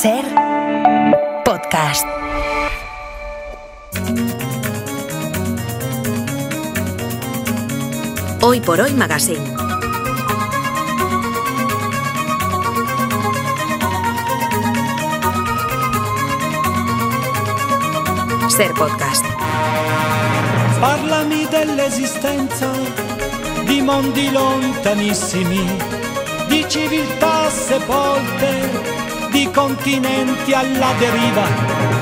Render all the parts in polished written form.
Ser podcast. Hoy por Hoy Magazine. Ser podcast. Parlami dell'esistenza di mondi lontanissimi, di civiltà sepolte, di continenti alla deriva.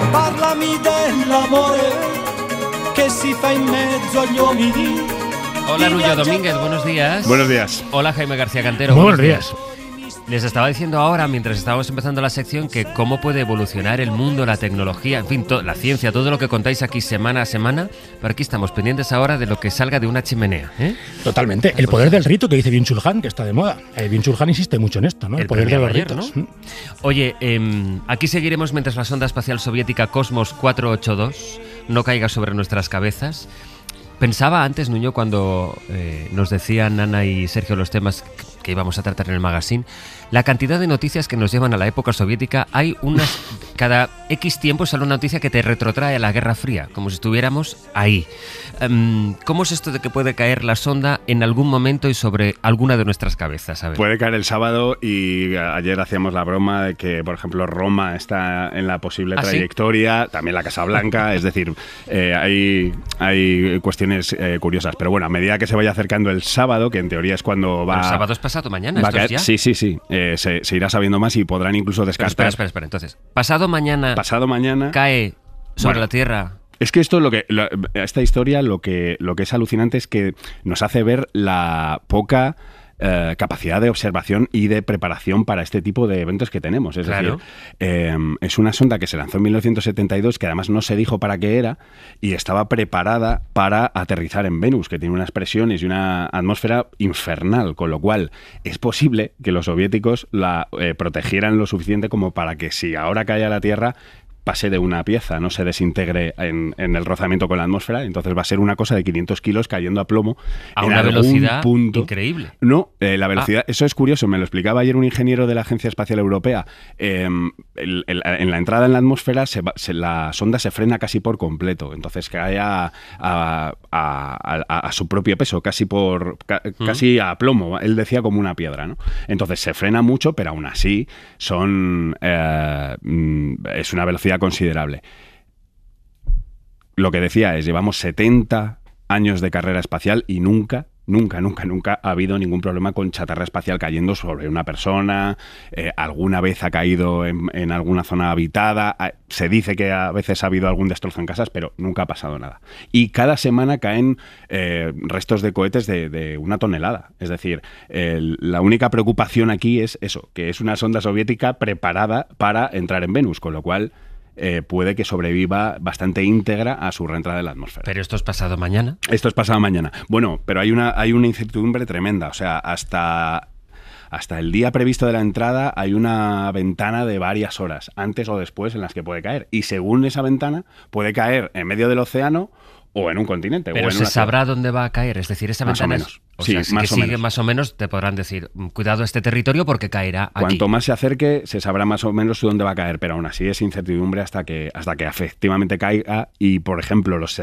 Parlami dell'amore che si fa in mezzo agli uomini. Hola Nuyo Domínguez, buenos días. Buenos días. Hola Jaime García Cantero. Buenos días. Les estaba diciendo ahora, mientras estábamos empezando la sección, que cómo puede evolucionar el mundo, la tecnología, en fin, la ciencia, todo lo que contáis aquí semana a semana. Pero aquí estamos pendientes ahora de lo que salga de una chimenea, ¿eh? Totalmente. El poder del rito que dice Byung-Chul Han, que está de moda. Byung-Chul Han insiste mucho en esto, ¿no? El poder de los ritos. ¿No? Oye, aquí seguiremos mientras la sonda espacial soviética Cosmos 482 no caiga sobre nuestras cabezas. Pensaba antes, Nuño, cuando nos decían Ana y Sergio los temas que íbamos a tratar en el magazine, la cantidad de noticias que nos llevan a la época soviética. Hay unas, cada X tiempo sale una noticia que te retrotrae a la Guerra Fría, como si estuviéramos ahí. ¿Cómo es esto de que puede caer la sonda en algún momento y sobre alguna de nuestras cabezas? A ver. Puede caer el sábado y ayer hacíamos la broma de que, por ejemplo, Roma está en la posible trayectoria, ¿sí? También la Casa Blanca, es decir, hay cuestiones curiosas. Pero bueno, a medida que se vaya acercando el sábado, que en teoría es cuando va... El sábado es pasado mañana, va a ¿esto caer, es ya? Sí. Se irá sabiendo más y podrán incluso descartar. Espera. Entonces, pasado mañana cae sobre la Tierra. Es que esto, esta historia, lo que es alucinante es que nos hace ver la poca capacidad de observación y de preparación para este tipo de eventos que tenemos. Es decir, es una sonda que se lanzó en 1972, que además no se dijo para qué era, y estaba preparada para aterrizar en Venus, que tiene unas presiones y una atmósfera infernal, con lo cual es posible que los soviéticos la protegieran lo suficiente como para que si ahora cae a la Tierra pase de una pieza, no se desintegre en el rozamiento con la atmósfera. Entonces va a ser una cosa de 500 kilos cayendo a plomo a en una velocidad punto increíble. No, la velocidad, eso es curioso, me lo explicaba ayer un ingeniero de la Agencia Espacial Europea. En la entrada en la atmósfera la sonda se frena casi por completo, entonces cae a su propio peso, casi a plomo, él decía como una piedra, ¿no? Entonces se frena mucho, pero aún así es una velocidad considerable. Lo que decía es, llevamos 70 años de carrera espacial y nunca ha habido ningún problema con chatarra espacial cayendo sobre una persona. Alguna vez ha caído en alguna zona habitada. Se dice que a veces ha habido algún destrozo en casas, pero nunca ha pasado nada. Y cada semana caen restos de cohetes de 1 tonelada. Es decir, la única preocupación aquí es eso, que es una sonda soviética preparada para entrar en Venus, con lo cual puede que sobreviva bastante íntegra a su reentrada en la atmósfera. ¿Pero esto es pasado mañana? Esto es pasado mañana. Bueno, pero hay una incertidumbre tremenda. O sea, hasta el día previsto de la entrada hay una ventana de varias horas, antes o después, en las que puede caer. Y según esa ventana, puede caer en medio del océano o en un continente. Pero se sabrá dónde va a caer, es decir, esa ventana... Más o menos. Sí, más o menos te podrán decir, cuidado este territorio porque caerá aquí. Cuanto más se acerque, se sabrá más o menos dónde va a caer, pero aún así es incertidumbre hasta que efectivamente caiga y, por ejemplo, los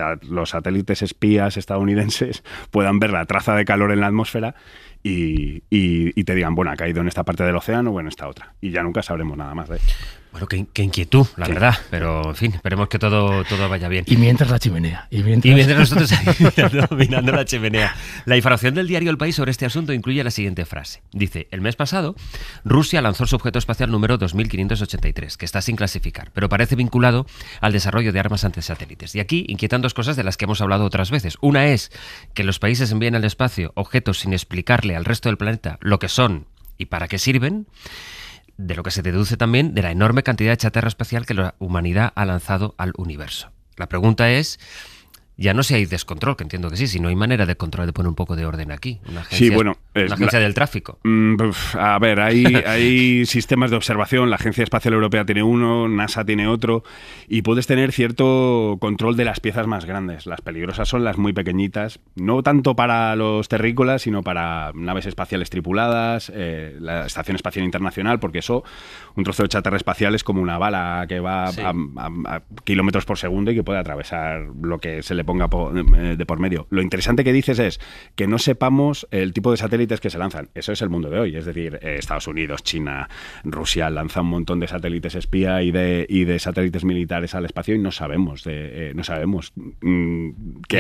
satélites espías estadounidenses puedan ver la traza de calor en la atmósfera y te digan, bueno, ha caído en esta parte del océano o en esta otra. Y ya nunca sabremos nada más de eso. Bueno, qué inquietud, la verdad. Pero, en fin, esperemos que todo vaya bien. Y mientras la chimenea. Y mientras nosotros ahí mirando la chimenea. La información del diario El País sobre este asunto incluye la siguiente frase. Dice, el mes pasado, Rusia lanzó el objeto espacial número 2583, que está sin clasificar, pero parece vinculado al desarrollo de armas antisatélites. Y aquí inquietan dos cosas de las que hemos hablado otras veces. Una es que los países envíen al espacio objetos sin explicarle al resto del planeta lo que son y para qué sirven, de lo que se deduce también de la enorme cantidad de chatarra espacial que la humanidad ha lanzado al universo. La pregunta es, Ya no sé si hay descontrol, que entiendo que sí, si no hay manera de control, de poner un poco de orden aquí. Una agencia del tráfico. A ver, hay sistemas de observación, la Agencia Espacial Europea tiene uno, NASA tiene otro, y puedes tener cierto control de las piezas más grandes. Las peligrosas son las muy pequeñitas, no tanto para los terrícolas, sino para naves espaciales tripuladas, la Estación Espacial Internacional, porque eso, un trozo de chatarra espacial es como una bala que va a kilómetros por segundo y que puede atravesar lo que se le ponga de por medio. Lo interesante que dices es que no sepamos el tipo de satélites que se lanzan. Eso es el mundo de hoy. Es decir, Estados Unidos, China, Rusia lanzan un montón de satélites espía y de satélites militares al espacio y no sabemos qué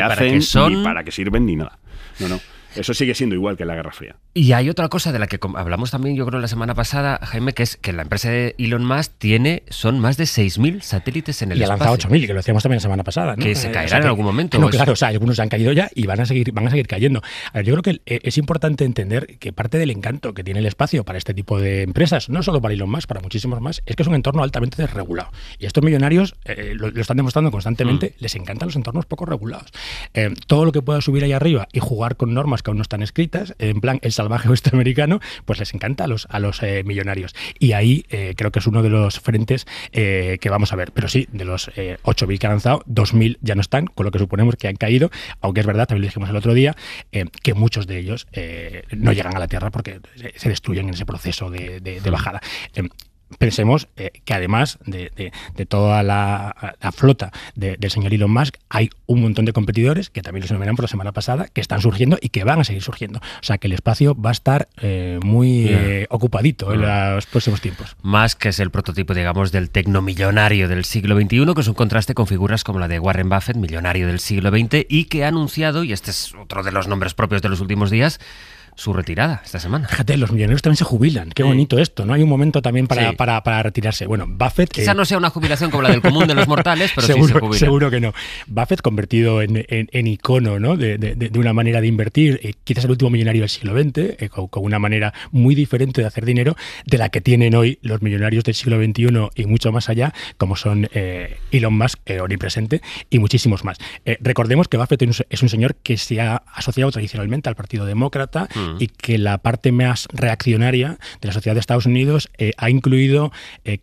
hacen, ni para qué sirven, ni nada. No. Eso sigue siendo igual que la Guerra Fría. Y hay otra cosa de la que hablamos también, yo creo, la semana pasada, Jaime, que es que la empresa de Elon Musk son más de 6.000 satélites en el espacio. Y ha lanzado 8.000, que lo decíamos también la semana pasada, ¿no? Que se caerán en algún momento. No, claro, algunos han caído ya y van a seguir cayendo. A ver, yo creo que es importante entender que parte del encanto que tiene el espacio para este tipo de empresas, no solo para Elon Musk, para muchísimos más, es que es un entorno altamente desregulado. Y estos millonarios lo están demostrando constantemente, les encantan los entornos poco regulados. Todo lo que pueda subir ahí arriba y jugar con normas que aún no están escritas, en plan el salvaje oeste americano, pues les encanta a los millonarios. Y ahí creo que es uno de los frentes que vamos a ver. Pero sí, de los 8.000 que han lanzado, 2.000 ya no están, con lo que suponemos que han caído, aunque es verdad, también lo dijimos el otro día, que muchos de ellos no llegan a la Tierra porque se destruyen en ese proceso de bajada. Pensemos que además de toda la flota del señor Elon Musk, hay un montón de competidores, que también los enumeran por la semana pasada, que están surgiendo y que van a seguir surgiendo. O sea, que el espacio va a estar muy ocupadito en los próximos tiempos. Musk es el prototipo, digamos, del tecnomillonario del siglo XXI, que es un contraste con figuras como la de Warren Buffett, millonario del siglo XX, y que ha anunciado, y este es otro de los nombres propios de los últimos días, su retirada esta semana. Fíjate, los millonarios también se jubilan. Qué bonito esto, ¿no? Hay un momento también para retirarse. Bueno, Buffett... Quizá no sea una jubilación como la del común de los mortales, pero seguro, sí se jubila. Seguro que no. Buffett convertido en icono, ¿no? de una manera de invertir, quizás el último millonario del siglo XX, con una manera muy diferente de hacer dinero de la que tienen hoy los millonarios del siglo XXI y mucho más allá, como son Elon Musk, omnipresente, y muchísimos más. Recordemos que Buffett es un señor que se ha asociado tradicionalmente al Partido Demócrata, y que la parte más reaccionaria de la sociedad de Estados Unidos ha incluido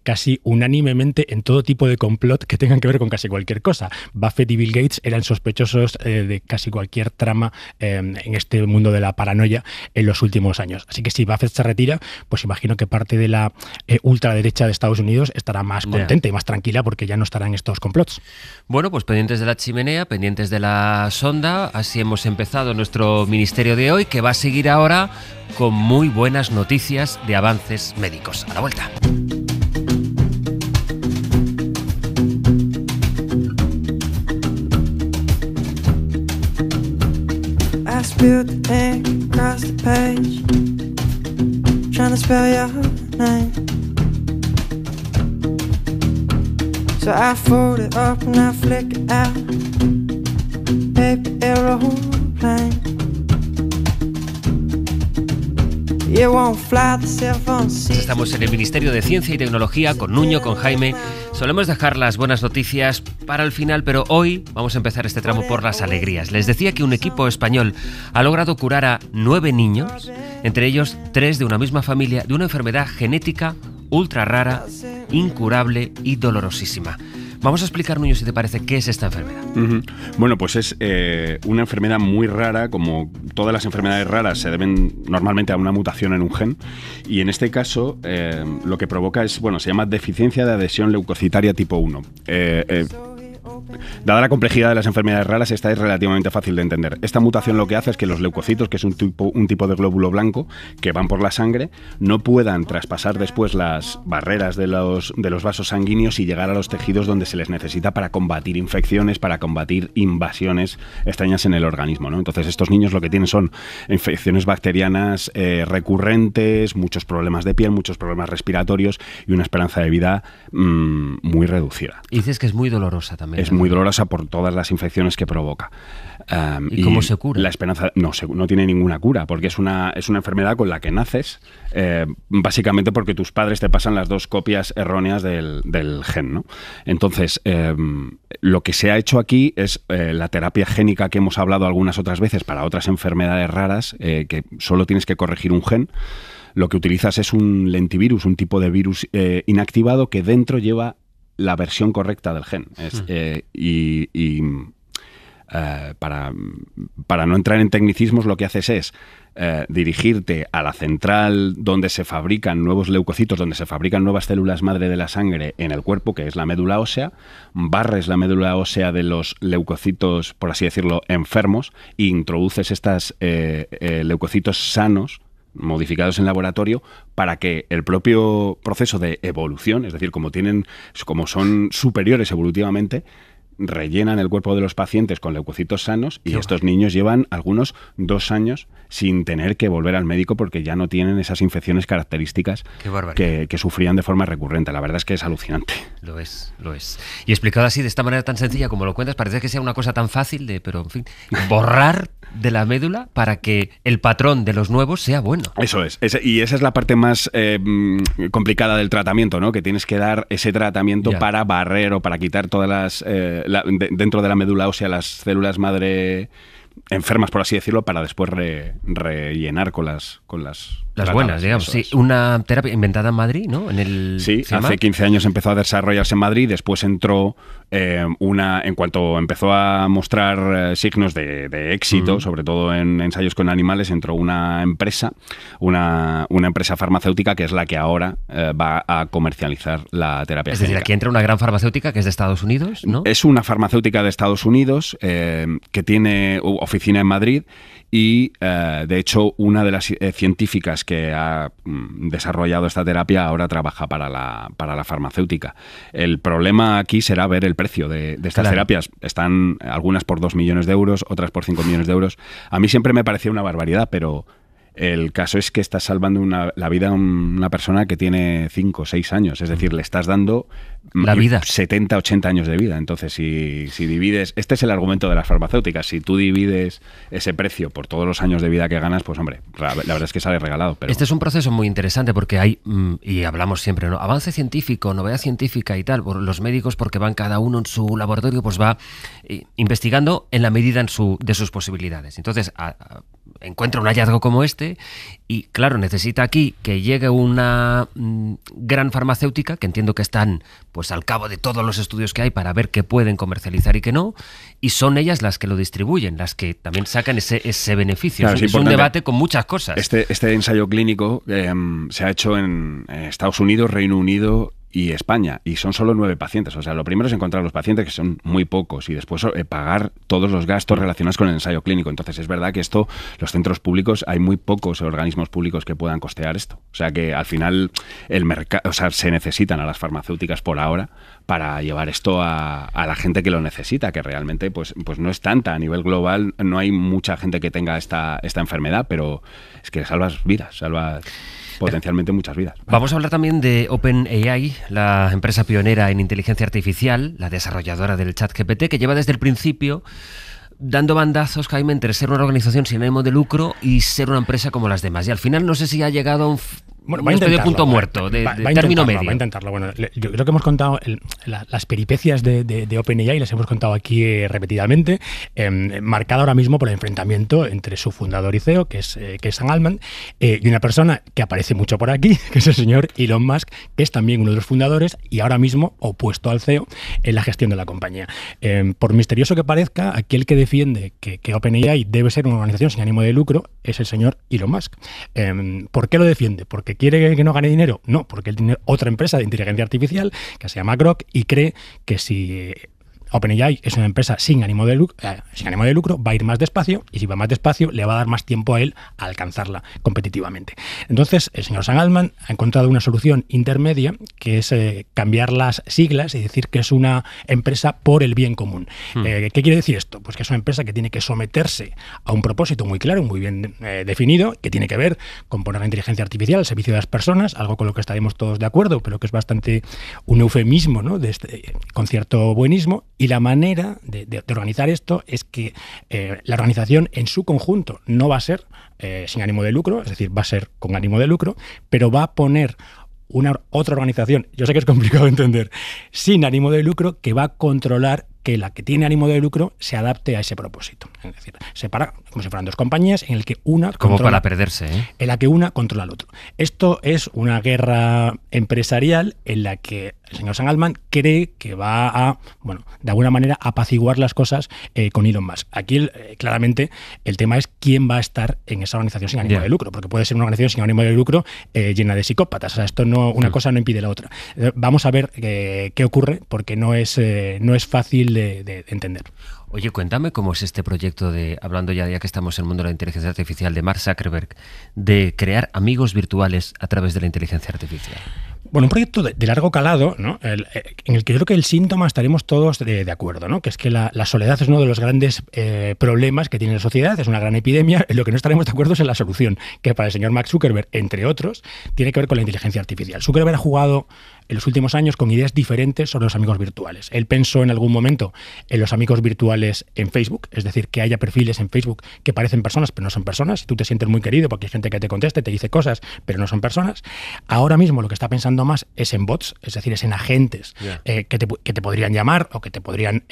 casi unánimemente en todo tipo de complot que tengan que ver con casi cualquier cosa. Buffett y Bill Gates eran sospechosos de casi cualquier trama en este mundo de la paranoia en los últimos años. Así que si Buffett se retira, pues imagino que parte de la ultraderecha de Estados Unidos estará más contenta y más tranquila porque ya no estará en estos complots. Bueno, pues pendientes de la chimenea, pendientes de la sonda, así hemos empezado nuestro ministerio de hoy, que va a seguir ahora con muy buenas noticias de avances médicos. A la vuelta. I spilled the ink across the page, trying to spell your name. So I fold it up and I flick it out, paper aeroplane. Estamos en el Ministerio de Ciencia y Tecnología con Nuño, con Jaime. Solemos dejar las buenas noticias para el final, pero hoy vamos a empezar este tramo por las alegrías. Les decía que un equipo español ha logrado curar a 9 niños, entre ellos 3 de una misma familia, de una enfermedad genética ultra rara, incurable y dolorosísima. Vamos a explicar, Nuño, si te parece, qué es esta enfermedad. Bueno, pues es una enfermedad muy rara. Como todas las enfermedades raras se deben normalmente a una mutación en un gen, y en este caso lo que provoca es, se llama deficiencia de adhesión leucocitaria tipo 1. Dada la complejidad de las enfermedades raras, esta es relativamente fácil de entender. Esta mutación lo que hace es que los leucocitos, que es un tipo de glóbulo blanco que van por la sangre, no puedan traspasar después las barreras de los vasos sanguíneos y llegar a los tejidos donde se les necesita para combatir infecciones, para combatir invasiones extrañas en el organismo, ¿no? Entonces estos niños lo que tienen son infecciones bacterianas recurrentes, muchos problemas de piel, muchos problemas respiratorios y una esperanza de vida muy reducida. Y dices que es muy dolorosa también. Es muy dolorosa por todas las infecciones que provoca. ¿Y cómo se cura? La esperanza no tiene ninguna cura, porque es una enfermedad con la que naces, básicamente porque tus padres te pasan las 2 copias erróneas del gen, ¿no? Entonces, lo que se ha hecho aquí es la terapia génica que hemos hablado algunas otras veces para otras enfermedades raras, que solo tienes que corregir un gen. Lo que utilizas es un lentivirus, un tipo de virus inactivado que dentro lleva la versión correcta del gen. Para no entrar en tecnicismos, lo que haces es dirigirte a la central donde se fabrican nuevos leucocitos, donde se fabrican nuevas células madre de la sangre en el cuerpo, que es la médula ósea, barres la médula ósea de los leucocitos, por así decirlo, enfermos, e introduces estos leucocitos sanos, modificados en laboratorio, para que el propio proceso de evolución, es decir, como son superiores evolutivamente, rellenan el cuerpo de los pacientes con leucocitos sanos y estos niños llevan algunos 2 años sin tener que volver al médico porque ya no tienen esas infecciones características que sufrían de forma recurrente. La verdad es que es alucinante. Lo es. Y explicado así, de esta manera tan sencilla como lo cuentas, parece que sea una cosa tan fácil pero en fin, borrar de la médula para que el patrón de los nuevos sea bueno. Eso es. Y esa es la parte más complicada del tratamiento, ¿no? Que tienes que dar ese tratamiento para barrer o para quitar todas las dentro de la médula ósea las células madre enfermas, por así decirlo, para después rellenar con las buenas, digamos. Sí, una terapia inventada en Madrid, ¿no? Sí, hace 15 años empezó a desarrollarse en Madrid, después entró en cuanto empezó a mostrar signos de éxito, sobre todo en ensayos con animales, entró una empresa farmacéutica que es la que ahora va a comercializar la terapia génica. Es decir, aquí entra una gran farmacéutica que es de Estados Unidos, ¿no? Es una farmacéutica de Estados Unidos que tiene oficina en Madrid y, de hecho, una de las científicas que ha desarrollado esta terapia ahora trabaja para la farmacéutica. El problema aquí será ver el precio de estas terapias. Están algunas por 2 millones de euros, otras por 5 millones de euros. A mí siempre me parecía una barbaridad, pero el caso es que estás salvando la vida a una persona que tiene 5 o 6 años. Es decir, le estás dando la vida. 70, 80 años de vida. Entonces, si divides... Este es el argumento de las farmacéuticas. Si tú divides ese precio por todos los años de vida que ganas, pues hombre, la verdad es que sale regalado. Pero... Este es un proceso muy interesante porque hay, y hablamos siempre, ¿no? Avance científico, novedad científica y tal. Los médicos, porque van cada uno en su laboratorio, pues va investigando en la medida de sus posibilidades. Entonces, encuentra un hallazgo como este y, claro, necesita aquí que llegue una gran farmacéutica, que entiendo que están pues al cabo de todos los estudios que hay para ver qué pueden comercializar y qué no, y son ellas las que lo distribuyen, las que también sacan ese beneficio. Claro, es un debate con muchas cosas. Este ensayo clínico se ha hecho en Estados Unidos, Reino Unido y España, y son solo 9 pacientes. O sea, lo primero es encontrar los pacientes, que son muy pocos, y después pagar todos los gastos relacionados con el ensayo clínico. Entonces, es verdad que los centros públicos, hay muy pocos organismos públicos que puedan costear esto. O sea, que al final el mercado, se necesitan a las farmacéuticas por ahora para llevar esto a la gente que lo necesita, que realmente pues no es tanta a nivel global. No hay mucha gente que tenga esta enfermedad, pero es que salvas vidas, potencialmente muchas vidas. Vamos a hablar también de OpenAI, la empresa pionera en inteligencia artificial, la desarrolladora del ChatGPT, que lleva desde el principio dando bandazos, Jaime, entre ser una organización sin ánimo de lucro y ser una empresa como las demás. Y al final no sé si ha llegado a un punto muerto, de término medio. Va a intentarlo. Bueno, yo creo que hemos contado las peripecias de OpenAI, las hemos contado aquí repetidamente, marcada ahora mismo por el enfrentamiento entre su fundador y CEO, que es Sam Altman, y una persona que aparece mucho por aquí, que es el señor Elon Musk, que es también uno de los fundadores y ahora mismo opuesto al CEO en la gestión de la compañía. Por misterioso que parezca, aquí el que defiende que OpenAI debe ser una organización sin ánimo de lucro es el señor Elon Musk. ¿Por qué lo defiende? ¿Porque quiere que no gane dinero? No, porque él tiene otra empresa de inteligencia artificial que se llama Grok y cree que si OpenAI es una empresa sin ánimo de lucro, va a ir más despacio, y si va más despacio le va a dar más tiempo a él a alcanzarla competitivamente. Entonces, el señor Sam Altman ha encontrado una solución intermedia, que es cambiar las siglas y decir que es una empresa por el bien común. ¿Qué quiere decir esto? Pues que es una empresa que tiene que someterse a un propósito muy claro, muy bien definido, que tiene que ver con poner la inteligencia artificial al servicio de las personas, algo con lo que estaremos todos de acuerdo, pero que es bastante un eufemismo, ¿no? Con cierto buenismo. Y la manera de organizar esto es que la organización en su conjunto no va a ser sin ánimo de lucro, es decir, va a ser con ánimo de lucro, pero va a poner otra organización, yo sé que es complicado de entender, sin ánimo de lucro, que va a controlar que la que tiene ánimo de lucro se adapte a ese propósito. Es decir, separa como si fueran dos compañías en el que una como controla, para perderse, ¿eh? En la que una controla al otro. Esto es una guerra empresarial en la que el señor Sam Altman cree que va a, bueno, de alguna manera apaciguar las cosas con Elon Musk. Aquí claramente el tema es quién va a estar en esa organización sin ánimo de lucro, porque puede ser una organización sin ánimo de lucro llena de psicópatas. O sea, esto no, una cosa no impide la otra. Vamos a ver qué ocurre, porque no es fácil de entender. Oye, cuéntame cómo es este proyecto hablando ya que estamos en el mundo de la inteligencia artificial, de Mark Zuckerberg, de crear amigos virtuales a través de la inteligencia artificial. Bueno, un proyecto de largo calado, ¿no? En el que creo que el síntoma estaremos todos de acuerdo, ¿no? Que es que la soledad es uno de los grandes problemas que tiene la sociedad, es una gran epidemia. En lo que no estaremos de acuerdo es en la solución, que para el señor Mark Zuckerberg, entre otros, tiene que ver con la inteligencia artificial. Zuckerberg ha jugado en los últimos años con ideas diferentes sobre los amigos virtuales. Él pensó en algún momento en los amigos virtuales en Facebook, es decir, que haya perfiles en Facebook que parecen personas, pero no son personas, y tú te sientes muy querido porque hay gente que te contesta y te dice cosas, pero no son personas. Ahora mismo lo que está pensando más es en bots, es decir, es en agentes que te podrían llamar o que te podrían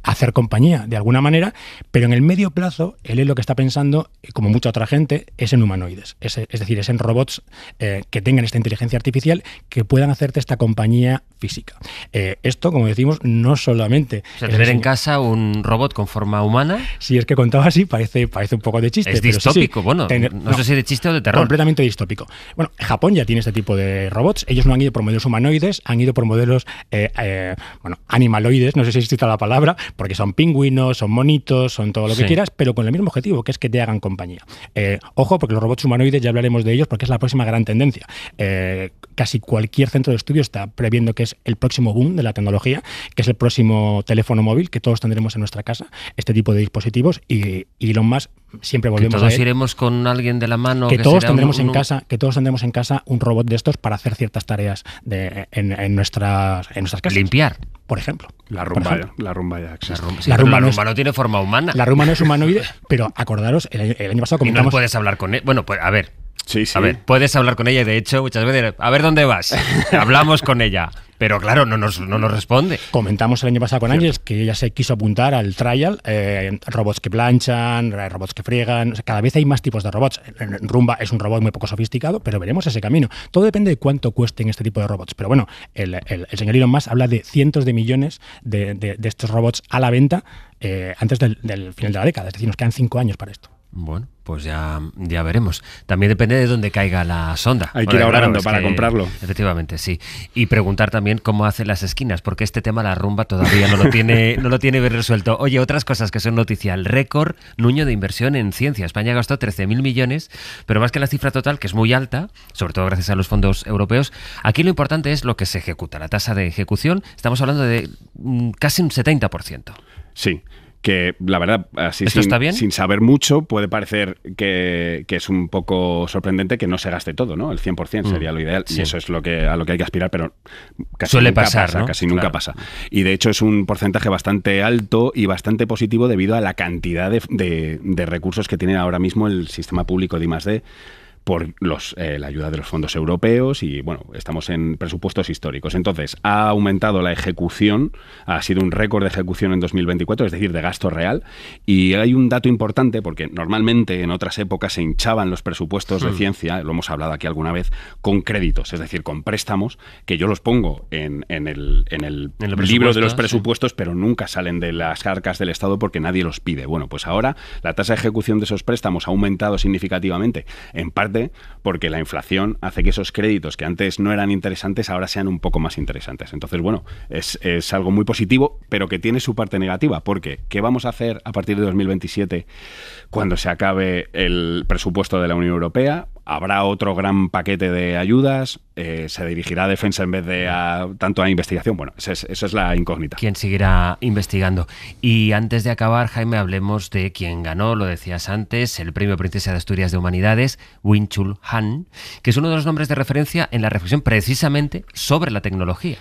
hacer compañía de alguna manera, pero en el medio plazo, él lo que está pensando, como mucha otra gente, es en humanoides, es decir, es en robots que tengan esta inteligencia artificial que puedan hacerte esta compañía física. Esto, como decimos, no solamente... O sea, tener en casa un robot con forma humana... Si es que contado así, parece un poco de chiste. Es pero distópico, sí, bueno, no sé si de chiste o de terror. Completamente distópico. Bueno, Japón ya tiene este tipo de robots. Ellos no han ido por modelos humanoides, han ido por modelos animaloides, no sé si existe la palabra, porque son pingüinos, son monitos, son todo lo que quieras, pero con el mismo objetivo, que es que te hagan compañía. Ojo, porque los robots humanoides ya hablaremos de ellos, porque es la próxima gran tendencia. Casi cualquier centro de estudio está previendo que es el próximo boom de la tecnología, que es el próximo teléfono móvil que todos tendremos en nuestra casa, este tipo de dispositivos, y Elon Musk siempre volvemos a él. Que todos iremos con alguien de la mano. Que todos tendremos en casa un robot de estos para hacer ciertas tareas en nuestras casas. Limpiar. Por ejemplo. La rumba ya existe. La rumba no tiene forma humana. La rumba no es humanoide, pero acordaros, el año pasado comentamos... Y no puedes hablar con él. Bueno, pues a ver. Sí. A ver, puedes hablar con ella y de hecho muchas veces, a ver dónde vas. Hablamos con ella, pero claro, no nos responde. Comentamos el año pasado con Ángeles que ella se quiso apuntar al trial, robots que planchan, robots que friegan, o sea, cada vez hay más tipos de robots. Rumba es un robot muy poco sofisticado, pero veremos ese camino. Todo depende de cuánto cuesten este tipo de robots. Pero bueno, el señor Elon Musk habla de cientos de millones de estos robots a la venta antes del final de la década, es decir, nos quedan 5 años para esto. Bueno, pues ya veremos. También depende de dónde caiga la sonda. Hay que ir ahorrando para comprarlo. Efectivamente, sí. Y preguntar también cómo hace las esquinas, porque este tema, la rumba, todavía no lo tiene bien resuelto. Oye, otras cosas que son noticia. El récord, Nuño, de inversión en ciencia. España gastó 13.000 millones, pero más que la cifra total, que es muy alta, sobre todo gracias a los fondos europeos, aquí lo importante es lo que se ejecuta. La tasa de ejecución, estamos hablando de casi un 70%. Sí. Que la verdad, así sin saber mucho, puede parecer que es un poco sorprendente que no se gaste todo, ¿no? El 100% sería lo ideal, y eso es a lo que hay que aspirar, pero casi suele nunca pasar, pasa, ¿no? Casi nunca pasa. Y de hecho es un porcentaje bastante alto y bastante positivo debido a la cantidad de recursos que tiene ahora mismo el sistema público de I+D, por la ayuda de los fondos europeos y, bueno, estamos en presupuestos históricos. Entonces, ha aumentado la ejecución, ha sido un récord de ejecución en 2024, es decir, de gasto real, y hay un dato importante, porque normalmente en otras épocas se hinchaban los presupuestos de ciencia, lo hemos hablado aquí alguna vez, con créditos, es decir, con préstamos, que yo los pongo en el libro de los presupuestos, pero nunca salen de las arcas del Estado porque nadie los pide. Bueno, pues ahora la tasa de ejecución de esos préstamos ha aumentado significativamente, en parte porque la inflación hace que esos créditos que antes no eran interesantes ahora sean un poco más interesantes. Entonces, bueno, es algo muy positivo, pero que tiene su parte negativa, porque ¿qué vamos a hacer a partir de 2027 cuando se acabe el presupuesto de la Unión Europea? ¿Habrá otro gran paquete de ayudas? ¿Se dirigirá a defensa en vez de tanto a investigación? Bueno, esa es la incógnita. ¿Quién seguirá investigando? Y antes de acabar, Jaime, hablemos de quien ganó, lo decías antes, el Premio Princesa de Asturias de Humanidades, Wing-Chul Han, que es uno de los nombres de referencia en la reflexión precisamente sobre la tecnología.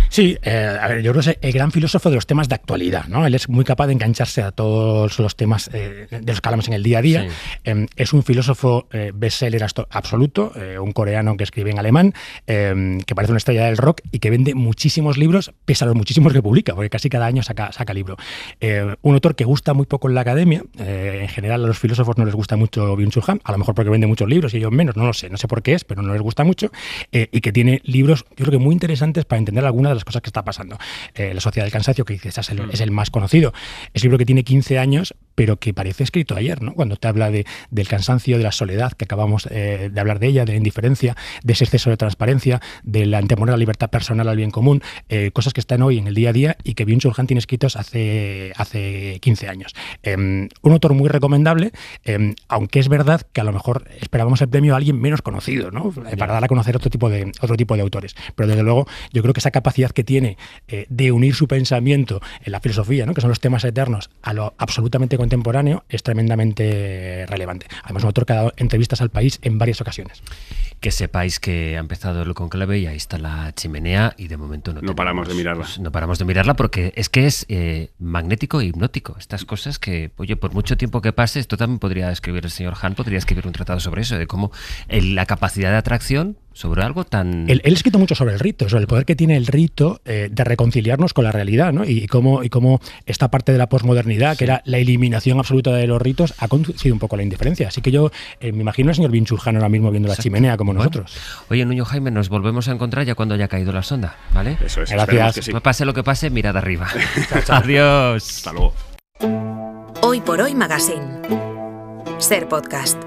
Sí, a ver, yo creo que es el gran filósofo de los temas de actualidad, ¿no? Él es muy capaz de engancharse a todos los temas de los que hablamos en el día a día. Sí. Es un filósofo bestseller absoluto, un coreano que escribe en alemán, que parece una estrella del rock y que vende muchísimos libros, pese a los muchísimos que publica, porque casi cada año saca libro. Un autor que gusta muy poco en la academia. En general a los filósofos no les gusta mucho Byung-Chul Han, a lo mejor porque vende muchos libros y ellos menos, no lo sé, no sé por qué es, pero no les gusta mucho, y que tiene libros, yo creo que muy interesantes para entender algunas de las cosas que está pasando. La Sociedad del Cansancio, que quizás es el más conocido, es un libro que tiene 15 años, pero que parece escrito ayer, ¿no? Cuando te habla del cansancio, de la soledad, que acabamos de hablar de ella, de la indiferencia, de ese exceso de transparencia, del anteponer la libertad personal al bien común, cosas que están hoy en el día a día y que Byung-Chul Han tiene escritos hace 15 años. Un autor muy recomendable, aunque es verdad que a lo mejor esperábamos el premio a alguien menos conocido, ¿no? Para dar a conocer otro tipo de autores. Pero desde luego yo creo que esa capacidad que tiene de unir su pensamiento en la filosofía, ¿no? Que son los temas eternos, a lo absolutamente contemporáneo, es tremendamente relevante. Además, un autor que ha dado entrevistas al País en varias ocasiones. Que sepáis que ha empezado el conclave y ahí está la chimenea y de momento no paramos de mirarla. No paramos de mirarla porque es que es magnético e hipnótico. Estas cosas que, oye, por mucho tiempo que pase, esto también podría escribir el señor Han, podría escribir un tratado sobre eso, de cómo la capacidad de atracción sobre algo tan... Él ha escrito mucho sobre el rito, sobre el poder que tiene el rito de reconciliarnos con la realidad, ¿no? Y cómo esta parte de la posmodernidad, sí, que era la eliminación absoluta de los ritos, ha conducido un poco a la indiferencia. Así que yo me imagino al señor Byung-Chul Han ahora mismo viendo la chimenea como nosotros. Oye, Nuño Jaime, nos volvemos a encontrar ya cuando haya caído la sonda, ¿vale? Eso es. Gracias. Que sí. Pase lo que pase, mirad arriba. Adiós. Hasta luego. Hoy por Hoy Magazine. Ser Podcast.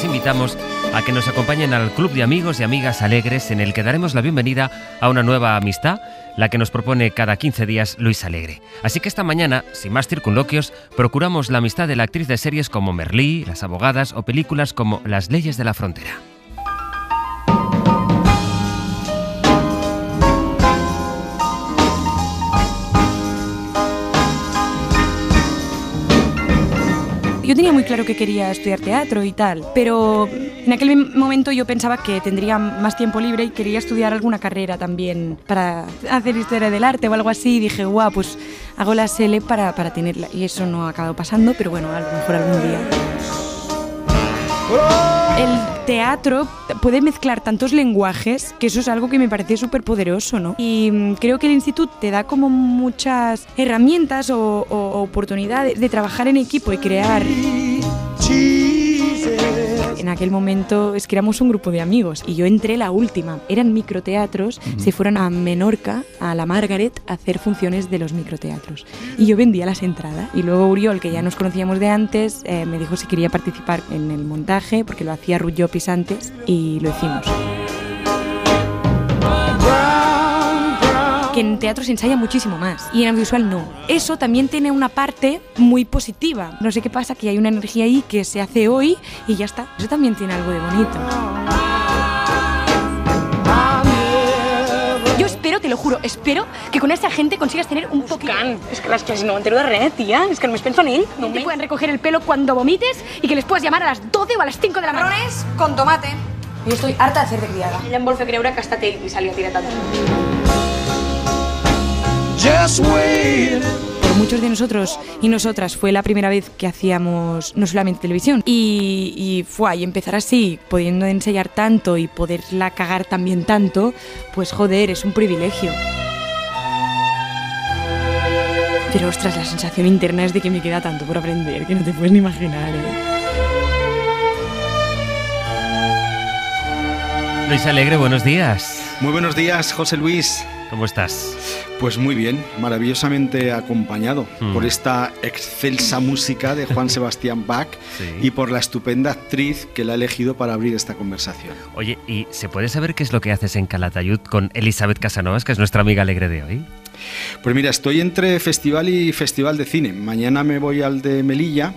Invitamos a que nos acompañen al Club de Amigos y Amigas Alegres, en el que daremos la bienvenida a una nueva amistad, la que nos propone cada 15 días Luis Alegre. Así que esta mañana, sin más circunloquios, procuramos la amistad de la actriz de series como Merlí, Las Abogadas o películas como Las Leyes de la Frontera. Yo tenía muy claro que quería estudiar teatro y tal, pero en aquel momento yo pensaba que tendría más tiempo libre y quería estudiar alguna carrera también para hacer historia del arte o algo así. Y dije, guau, pues hago la SELE para tenerla. Y eso no ha acabado pasando, pero bueno, a lo mejor algún día. El teatro puede mezclar tantos lenguajes que eso es algo que me parece súper poderoso, ¿no? Y creo que el instituto te da como muchas herramientas o oportunidades de trabajar en equipo y crear. En aquel momento es que éramos un grupo de amigos y yo entré la última. Eran microteatros, se fueron a Menorca, a la Margaret, a hacer funciones de los microteatros. Y yo vendía las entradas. Y luego Uriol, que ya nos conocíamos de antes, me dijo si quería participar en el montaje, porque lo hacía Ruth Llopis antes, y lo hicimos. Que en teatro se ensaya muchísimo más y en audiovisual no. Eso también tiene una parte muy positiva. No sé qué pasa, que hay una energía ahí que se hace hoy y ya está. Eso también tiene algo de bonito. Yo espero, te lo juro, espero que con esta gente consigas tener un poquito... És que les clases no m'entero de res, tia. És que només penso en ell. No te puedan recoger el pelo cuando vomites y que les puedas llamar a las 12 o a las 5 de la mañana. Marrones con tomate. Yo estoy harta de hacer de criada. Ella em vol fer creure que ha estat ell qui se li ha tirat a tot. Por muchos de nosotros y nosotras fue la primera vez que hacíamos no solamente televisión y empezar así, pudiendo ensayar tanto y poderla cagar también tanto, pues joder, es un privilegio. Pero ostras, la sensación interna es de que me queda tanto por aprender que no te puedes ni imaginar, Luis Alegre, buenos días. Muy buenos días, José Luis. ¿Cómo estás? Pues muy bien, maravillosamente acompañado por esta excelsa música de Juan Sebastián Bach y por la estupenda actriz que la ha elegido para abrir esta conversación. Oye, ¿y se puede saber qué es lo que haces en Calatayud con Elisabet Casanovas, que es nuestra amiga alegre de hoy? Pues mira, estoy entre festival y festival de cine. Mañana me voy al de Melilla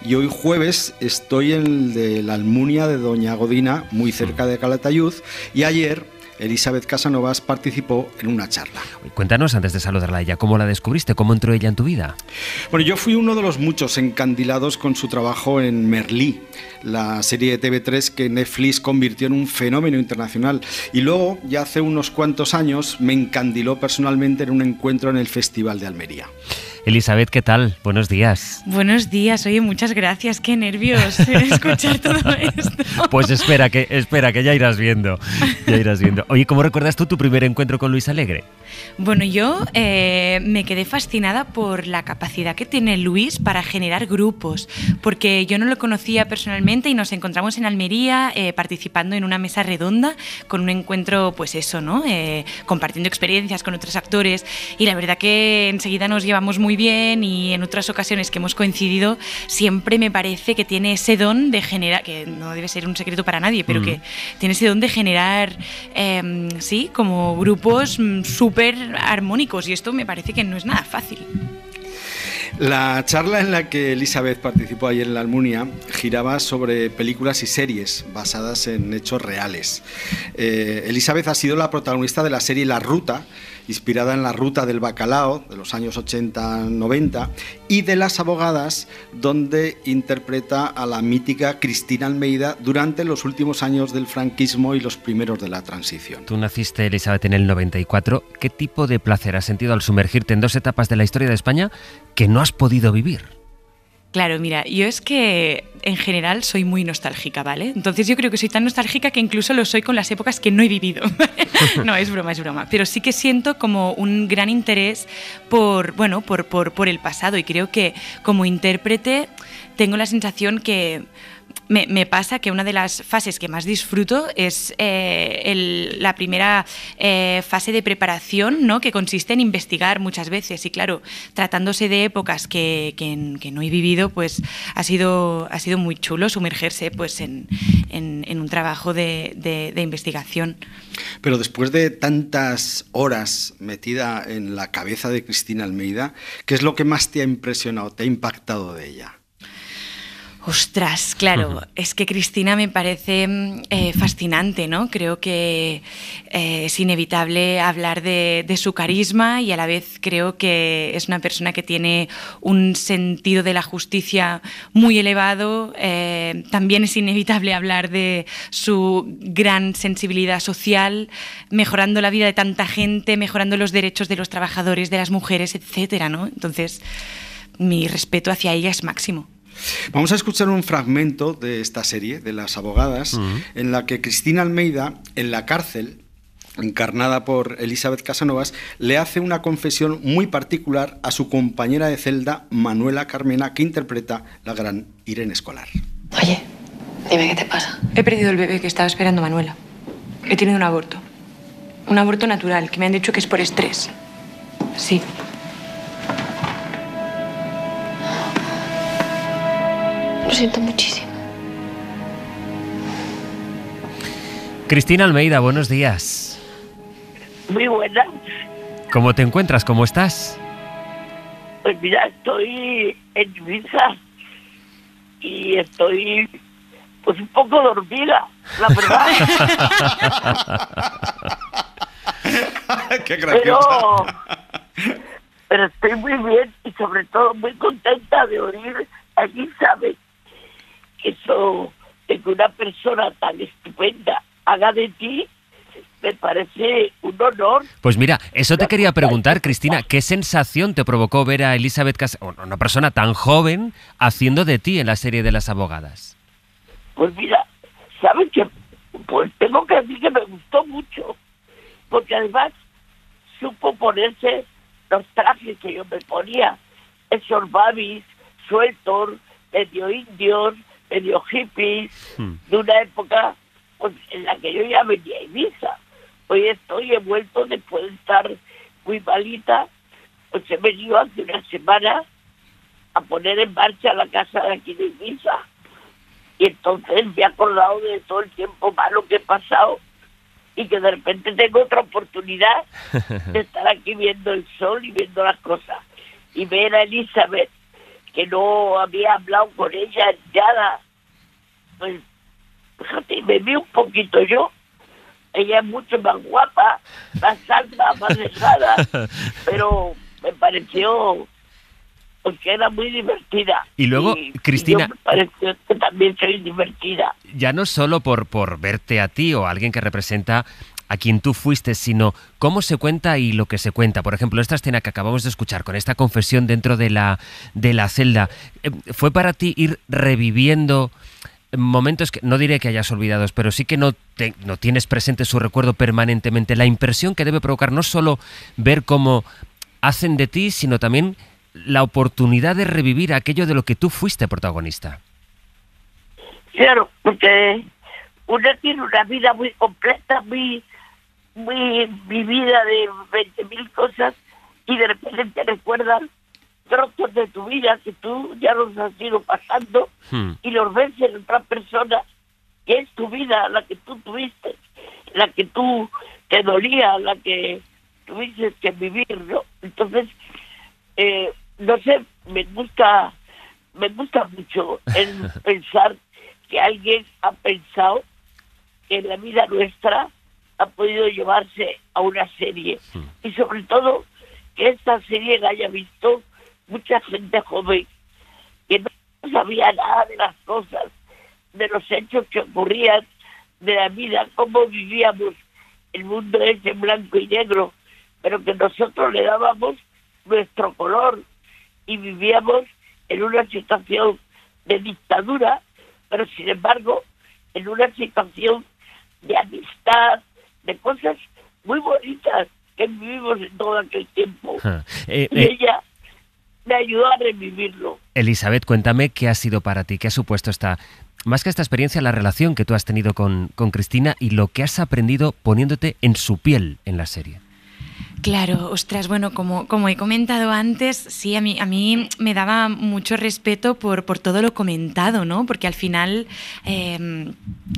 y hoy jueves estoy en el de la Almunia de Doña Godina, muy cerca de Calatayud, y ayer Elisabet Casanovas participó en una charla. Cuéntanos, antes de saludarla a ella, ¿cómo la descubriste? ¿Cómo entró ella en tu vida? Bueno, yo fui uno de los muchos encandilados con su trabajo en Merlí, la serie de TV3 que Netflix convirtió en un fenómeno internacional. Y luego, ya hace unos cuantos años, me encandiló personalmente en un encuentro en el Festival de Almería. Elisabet, ¿qué tal? Buenos días. Buenos días, oye, muchas gracias, qué nervios escuchar todo esto. Pues espera, que ya irás viendo. Oye, ¿cómo recuerdas tú tu primer encuentro con Luis Alegre? Bueno, yo me quedé fascinada por la capacidad que tiene Luis para generar grupos, porque yo no lo conocía personalmente y nos encontramos en Almería participando en una mesa redonda con un encuentro, pues eso, ¿no? Compartiendo experiencias con otros actores, y la verdad que enseguida nos llevamos muy bien, y en otras ocasiones que hemos coincidido siempre me parece que tiene ese don de generar, que no debe ser un secreto para nadie, pero que tiene ese don de generar, sí, como grupos súper armónicos, y esto me parece que no es nada fácil. La charla en la que Elisabet participó ayer en la Almunia giraba sobre películas y series basadas en hechos reales. Elisabet ha sido la protagonista de la serie La Ruta, inspirada en La Ruta del Bacalao de los años 80-90, y de Las Abogadas, donde interpreta a la mítica Cristina Almeida durante los últimos años del franquismo y los primeros de la transición. Tú naciste, Elisabet, en el 94. ¿Qué tipo de placer has sentido al sumergirte en dos etapas de la historia de España que no has podido vivir? Claro, mira, yo es que en general soy muy nostálgica, ¿vale? Entonces yo creo que soy tan nostálgica que incluso lo soy con las épocas que no he vivido. No, es broma. Pero sí que siento como un gran interés por el pasado, y creo que como intérprete tengo la sensación que me pasa que una de las fases que más disfruto es la primera fase de preparación, ¿no? Que consiste en investigar muchas veces, y claro, tratándose de épocas que no he vivido, pues ha sido muy chulo sumergerse pues en un trabajo de investigación. Pero después de tantas horas metida en la cabeza de Cristina Almeida, ¿qué es lo que más te ha impresionado, te ha impactado de ella? Ostras, claro, es que Cristina me parece fascinante, ¿no? Creo que es inevitable hablar de su carisma, y a la vez creo que es una persona que tiene un sentido de la justicia muy elevado. También es inevitable hablar de su gran sensibilidad social, mejorando la vida de tanta gente, mejorando los derechos de los trabajadores, de las mujeres, etcétera, ¿no? Entonces, mi respeto hacia ella es máximo. Vamos a escuchar un fragmento de esta serie, de Las Abogadas, en la que Cristina Almeida, en la cárcel, encarnada por Elisabet Casanovas, le hace una confesión muy particular a su compañera de celda, Manuela Carmena, que interpreta la gran Irene Escolar. Oye, dime qué te pasa. He perdido el bebé que estaba esperando Manuela. He tenido un aborto. Un aborto natural, que me han dicho que es por estrés. Sí. Lo siento muchísimo. Cristina Almeida, buenos días. Muy buenas. ¿Cómo te encuentras? ¿Cómo estás? Pues mira, estoy en Ibiza y estoy pues un poco dormida, la verdad. ¡Qué gracioso! Pero estoy muy bien y sobre todo muy contenta de oír a Elisabet. Eso de que una persona tan estupenda haga de ti, me parece un honor. Pues mira, eso te quería preguntar, Cristina, ¿qué sensación te provocó ver a Elisabet Casanovas, una persona tan joven, haciendo de ti en la serie de Las Abogadas? Pues mira, ¿sabes qué? Pues tengo que decir que me gustó mucho, porque además supo ponerse los trajes que yo me ponía, esos babis sueltos, medio indios, medio hippies, de una época pues, en la que yo ya venía a Ibiza, hoy he vuelto después de estar muy malita, pues he venido hace una semana a poner en marcha la casa de aquí de Ibiza. Y entonces me he acordado de todo el tiempo malo que he pasado y que de repente tengo otra oportunidad de estar aquí viendo el sol y viendo las cosas. Y ver a Elizabeth, que no había hablado con ella nada, pues fíjate, me vi un poquito yo. Ella es mucho más guapa, más alta, más delgada, pero me pareció porque era muy divertida. Y luego, Cristina, yo me pareció que también soy divertida. Ya no solo por verte a ti o a alguien que representa a quien tú fuiste, sino cómo se cuenta y lo que se cuenta. Por ejemplo, esta escena que acabamos de escuchar con esta confesión dentro de la celda, ¿fue para ti ir reviviendo momentos que no diré que hayas olvidado, pero sí que no tienes presente su recuerdo permanentemente? La impresión que debe provocar no solo ver cómo hacen de ti, sino también la oportunidad de revivir aquello de lo que tú fuiste protagonista. Claro, porque uno tiene una vida muy completa, muy vivida de 20.000 cosas, y de repente te recuerdan trozos de tu vida que tú ya los has ido pasando y los ves en otra persona, que es tu vida, la que tú tuviste, la que tú te dolía, la que tuviste que vivir, ¿no? Entonces, no sé, me gusta mucho el pensar que alguien ha pensado que en la vida nuestra ha podido llevarse a una serie, y sobre todo que esta serie la haya visto mucha gente joven que no sabía nada de las cosas, de los hechos que ocurrían, de la vida, cómo vivíamos el mundo ese en blanco y negro, pero que nosotros le dábamos nuestro color y vivíamos en una situación de dictadura, pero sin embargo en una situación de amistad, de cosas muy bonitas que vivimos en todo aquel tiempo. Y ella me ayudó a revivirlo. Elizabeth, cuéntame qué ha sido para ti, qué ha supuesto más que esta experiencia, la relación que tú has tenido con Cristina y lo que has aprendido poniéndote en su piel en la serie. Claro, ostras, bueno, como he comentado antes, sí, a mí me daba mucho respeto por todo lo comentado, ¿no? Porque al final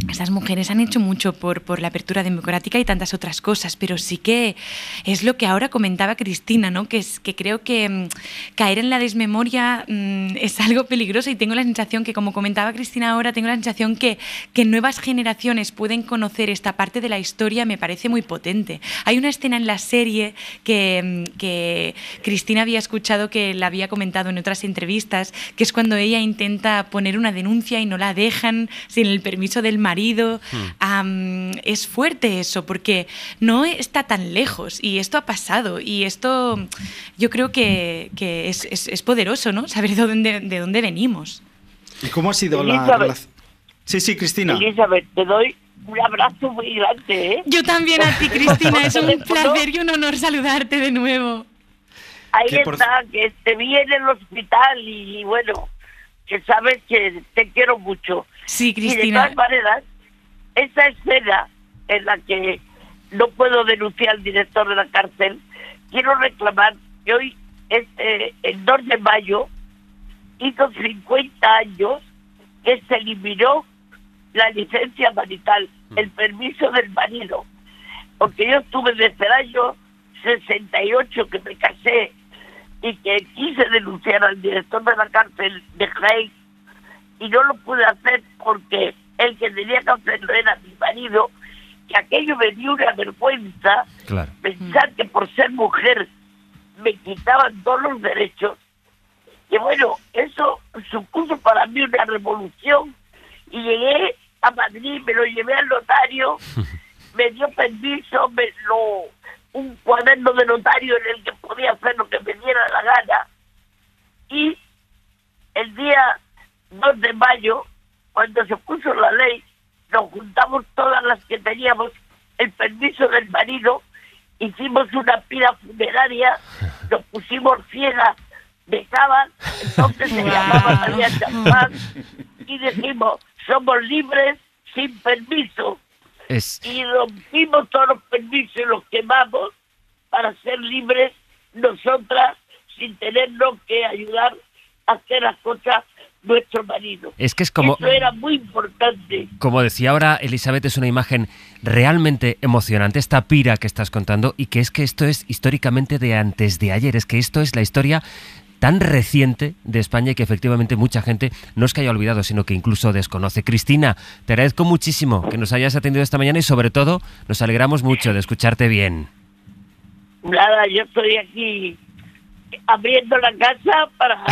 estas mujeres han hecho mucho por la apertura democrática y tantas otras cosas, pero sí que es lo que ahora comentaba Cristina, ¿no? Que creo que caer en la desmemoria es algo peligroso, y tengo la sensación que, como comentaba Cristina ahora, tengo la sensación que nuevas generaciones pueden conocer esta parte de la historia. Me parece muy potente. Hay una escena en la serie que Cristina había escuchado, que la había comentado en otras entrevistas, que es cuando ella intenta poner una denuncia y no la dejan sin el permiso del marido. Es fuerte eso, porque no está tan lejos y esto ha pasado, y esto yo creo que es poderoso, ¿no? Saber de dónde venimos. ¿Y cómo ha sido la relación? Sí, Cristina. Elizabeth, te doy un abrazo muy grande, ¿eh? Yo también a ti, Cristina, es un placer y un honor saludarte de nuevo. Ahí está, que te vi en el hospital y bueno, que sabes que te quiero mucho. Sí, Cristina. Y de todas maneras, esa escena en la que no puedo denunciar al director de la cárcel, quiero reclamar que hoy, el 2 de mayo, hizo 50 años que se eliminó la licencia marital, el permiso del marido, porque yo estuve desde el año 68 que me casé y que quise denunciar al director de la cárcel de Jaén y no lo pude hacer porque el que tenía que hacerlo era mi marido, que aquello me dio una vergüenza, claro, pensar que por ser mujer me quitaban todos los derechos, que bueno, eso supuso para mí una revolución. Y llegué a Madrid, me lo llevé al notario, me dio permiso, un cuaderno de notario en el que podía hacer lo que me diera la gana. Y el día 2 de mayo, cuando se puso la ley, nos juntamos todas las que teníamos el permiso del marido, hicimos una pira funeraria, nos pusimos ciegas de cava, entonces se llamaba María Champán, y decimos: somos libres sin permiso. y rompimos todos los permisos y los quemamos para ser libres nosotras sin tenernos que ayudar a hacer las cosas nuestro marido. Es que es como... Eso era muy importante. Como decía ahora Elisabeth, es una imagen realmente emocionante, esta pira que estás contando, y que es que esto es históricamente de antes de ayer, es que esto es la historia tan reciente de España y que efectivamente mucha gente no es que haya olvidado, sino que incluso desconoce. Cristina, te agradezco muchísimo que nos hayas atendido esta mañana y sobre todo nos alegramos mucho de escucharte bien. Nada, yo estoy aquí abriendo la casa para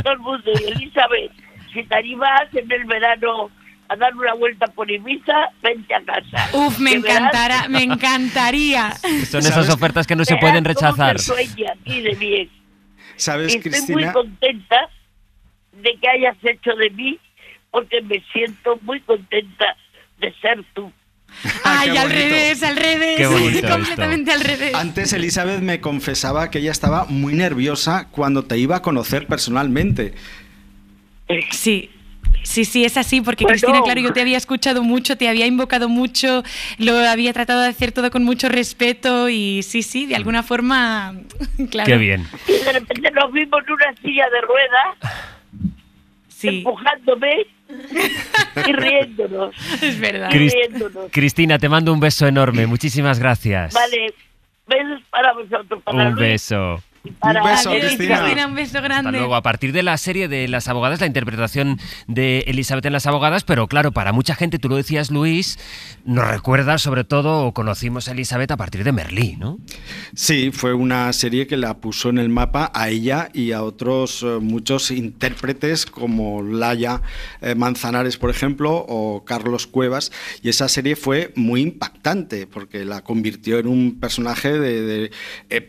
todo el mundo. Y Elisabeth, si te animas en el verano a dar una vuelta por Ibiza, vente a casa. Uf, me encantaría. Son esas ofertas que no se pueden rechazar. Aquí de bien. ¿Sabes, Estoy Cristina? muy contenta de que hayas hecho de mí, porque me siento muy contenta de ser tú. Ay, qué al bonito. revés, Qué bonito completamente esto. al revés. Antes Elisabeth me confesaba que ella estaba muy nerviosa cuando te iba a conocer personalmente. Sí, es así, porque Bueno. Cristina, claro, yo te había escuchado mucho, te había invocado mucho, lo había tratado de hacer todo con mucho respeto y sí, de alguna forma, claro. Qué bien. Y de repente nos vimos en una silla de ruedas, Sí, empujándome y riéndonos. es verdad. Riéndonos. Cristina, te mando un beso enorme. Muchísimas gracias. Vale, besos para vosotros. Para Un Luis beso. y para Un beso, Alex. Cristina. Un beso Hasta grande. luego. A partir de la serie de Las Abogadas, la interpretación de Elisabeth en Las Abogadas, pero claro, para mucha gente, tú lo decías, Luis, nos recuerda sobre todo, o conocimos a Elisabeth a partir de Merlí, ¿no? Sí, fue una serie que la puso en el mapa a ella y a otros muchos intérpretes como Laia Manzanares, por ejemplo, o Carlos Cuevas, y esa serie fue muy impactante porque la convirtió en un personaje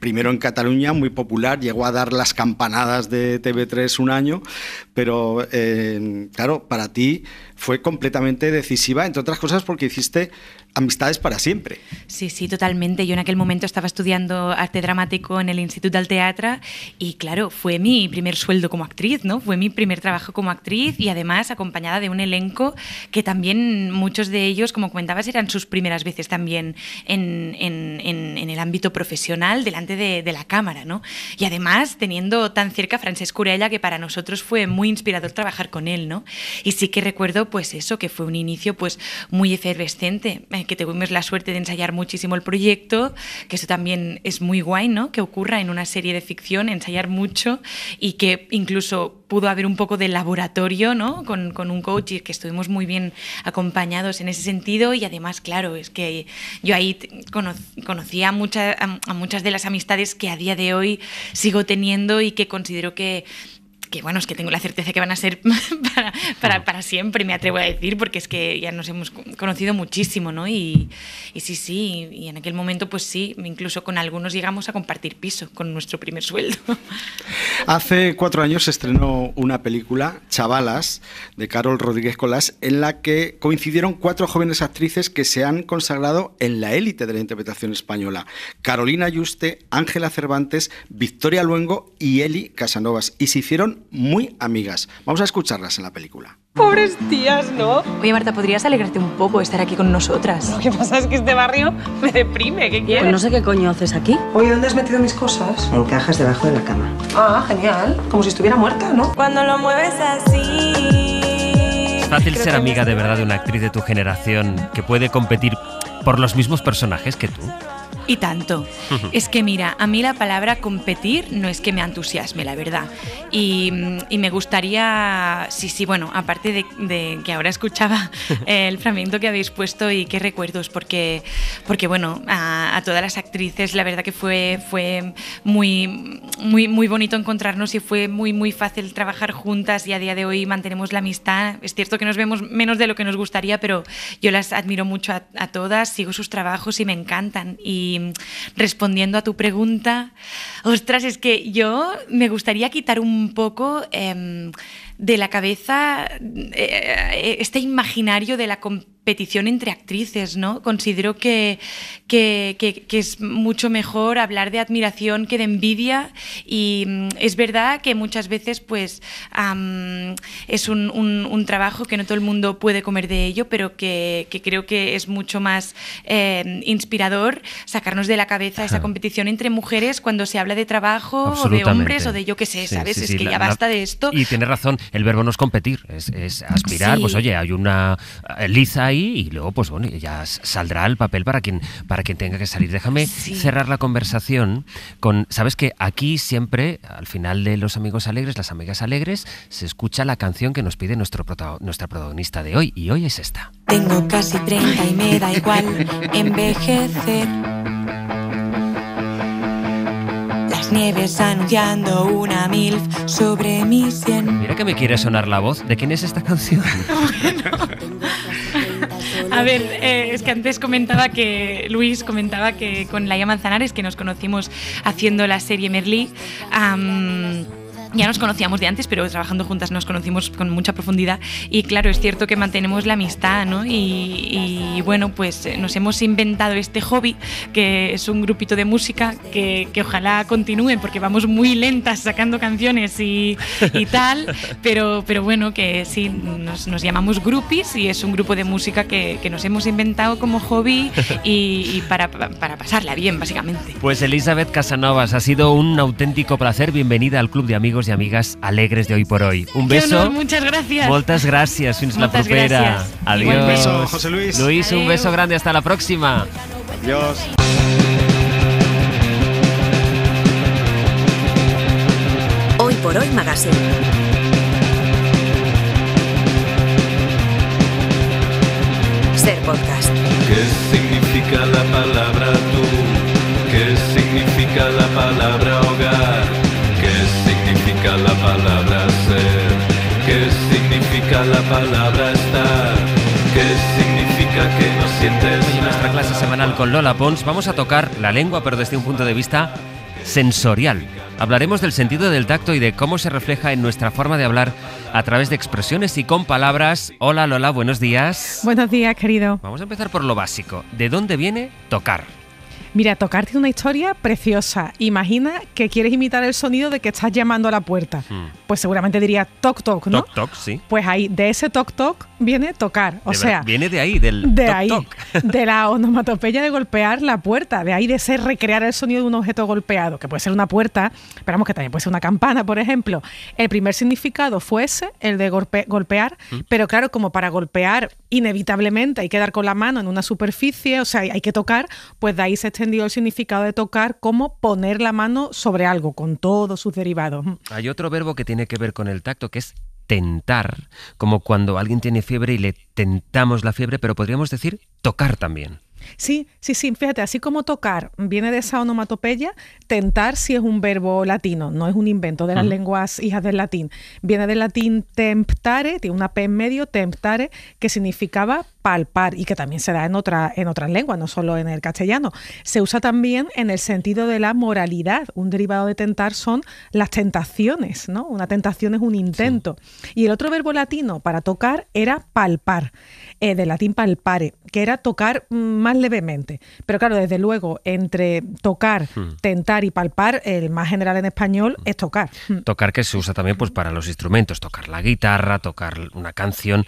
primero en Cataluña muy popular, llegó a dar las campanadas de TV3 un año, pero claro, para ti fue completamente decisiva, entre otras cosas porque hiciste amistades para siempre. Sí, totalmente. Yo en aquel momento estaba estudiando arte dramático en el Institut del Teatre y claro, fue mi primer sueldo como actriz, ¿no? Fue mi primer trabajo como actriz y además acompañada de un elenco que también muchos de ellos, como comentabas, eran sus primeras veces también en el ámbito profesional delante de la cámara, ¿no? Y además teniendo tan cerca a Francesc Urella, que para nosotros fue muy inspirador trabajar con él, ¿no? Y sí que recuerdo pues eso, que fue un inicio pues muy efervescente, que tuvimos la suerte de ensayar muchísimo el proyecto, que eso también es muy guay, ¿no? Que ocurra en una serie de ficción, ensayar mucho y que incluso pudo haber un poco de laboratorio, ¿no? Con un coach y que estuvimos muy bien acompañados en ese sentido y además, claro, es que yo ahí conocí a muchas de las amistades que a día de hoy sigo teniendo y que considero que bueno, es que tengo la certeza que van a ser para siempre, me atrevo a decir, porque es que ya nos hemos conocido muchísimo, ¿no? Y sí, y en aquel momento, pues sí, incluso con algunos llegamos a compartir piso con nuestro primer sueldo. Hace 4 años se estrenó una película, Chavalas, de Carol Rodríguez Colás, en la que coincidieron 4 jóvenes actrices que se han consagrado en la élite de la interpretación española. Carolina Yuste, Ángela Cervantes, Victoria Luengo y Eli Casanovas. Y se hicieron muy amigas. Vamos a escucharlas en la película. Pobres tías, ¿no? Oye, Marta, ¿podrías alegrarte un poco de estar aquí con nosotras? Lo que pasa es que este barrio me deprime. ¿Qué quieres? Pues no sé qué coño haces aquí. Oye, ¿dónde has metido mis cosas? En cajas debajo de la cama. Ah, genial. Como si estuviera muerta, ¿no? Cuando lo mueves así. Es fácil ser amiga de verdad de una actriz de tu generación que puede competir por los mismos personajes que tú. Y tanto. Es que mira, a mí la palabra competir no es que me entusiasme, la verdad. Y me gustaría, sí, bueno, aparte de que ahora escuchaba el fragmento que habéis puesto y qué recuerdos, porque bueno, a todas las actrices la verdad que fue muy bonito encontrarnos y fue muy fácil trabajar juntas y a día de hoy mantenemos la amistad. Es cierto que nos vemos menos de lo que nos gustaría, pero yo las admiro mucho a todas, sigo sus trabajos y me encantan. Y respondiendo a tu pregunta, ostras, es que yo me gustaría quitar un poco de la cabeza este imaginario de la competición entre actrices, ¿no? Considero que es mucho mejor hablar de admiración que de envidia, y es verdad que muchas veces pues es un trabajo que no todo el mundo puede comer de ello, pero que creo que es mucho más inspirador sacarnos de la cabeza esa competición entre mujeres cuando se habla de trabajo o de hombres o de yo qué sé, ¿sabes? Sí, es que ya basta de esto. Y tienes razón, el verbo no es competir, es aspirar, pues oye, hay una liza ahí y luego pues bueno, ya saldrá el papel para quien tenga que salir. Déjame cerrar la conversación con, sabes que aquí siempre, al final de Los Amigos Alegres, Las Amigas Alegres, se escucha la canción que nos pide nuestra protagonista de hoy, y hoy es esta. Tengo casi 30 y me da igual envejecer. Las nieves anunciando una MILF sobre mi sien. Mira que me quiere sonar la voz. ¿De quién es esta canción? A ver, es que antes Luis comentaba que con Laia Manzanares, que nos conocimos haciendo la serie Merlí, ya nos conocíamos de antes, pero trabajando juntas nos conocimos con mucha profundidad, y claro, es cierto que mantenemos la amistad, ¿no? Y bueno, pues nos hemos inventado este hobby, que es un grupito de música que ojalá continúe, porque vamos muy lentas sacando canciones y tal, pero bueno, que sí, nos llamamos Groupies, y es un grupo de música que nos hemos inventado como hobby y para pasarla bien, básicamente. Pues Elisabeth Casanovas, ha sido un auténtico placer. Bienvenida al Club de Amigos y Amigas Alegres de Hoy por Hoy. Un beso. Honor, muchas gracias. Moltes gràcies. Fins la propera. Gracias. Adiós. Un beso, José Luis. Luis, un beso grande. Hasta la próxima. Adiós. Hoy por Hoy Magazine. Ser podcast. ¿Qué significa la palabra tú? ¿Qué significa la palabra hogar? ¿Qué significa la palabra ser? ¿Qué significa la palabra estar? ¿Qué significa que no sientes nada? En nuestra clase semanal con Lola Pons vamos a tocar la lengua, pero desde un punto de vista sensorial. Hablaremos del sentido del tacto y de cómo se refleja en nuestra forma de hablar a través de expresiones y con palabras. Hola Lola, buenos días. Buenos días, querido. Vamos a empezar por lo básico. ¿De dónde viene tocar? Mira, tocar tiene una historia preciosa. Imagina que quieres imitar el sonido de que estás llamando a la puerta. Pues seguramente diría toc toc, ¿no? Toc toc, sí. Pues ahí, de ese toc toc viene tocar. O sea, viene de ahí, del de toc ahí, toc. de la onomatopeya de golpear la puerta, de ahí de ser recrear el sonido de un objeto golpeado, que puede ser una puerta, pero vamos, que también puede ser una campana, por ejemplo. El primer significado fue ese, el de golpear, pero claro, como para golpear inevitablemente hay que dar con la mano en una superficie, o sea, hay que tocar, pues de ahí se extendió el significado de tocar como poner la mano sobre algo, con todos sus derivados. Hay otro verbo que tiene que ver con el tacto, que es tentar, como cuando alguien tiene fiebre y le tentamos la fiebre, pero podríamos decir tocar también. Sí, fíjate, así como tocar viene de esa onomatopeya, tentar sí es un verbo latino, no es un invento de las lenguas hijas del latín. Viene del latín temptare, tiene una P en medio, temptare, que significaba palpar y que también se da en otras lenguas, no solo en el castellano. Se usa también en el sentido de la moralidad. Un derivado de tentar son las tentaciones, ¿no? Una tentación es un intento. Sí. Y el otro verbo latino para tocar era palpar, del latín palpare, que era tocar más levemente. Pero claro, desde luego, entre tocar, tentar y palpar, el más general en español es tocar. Tocar, que se usa también pues para los instrumentos, tocar la guitarra, tocar una canción.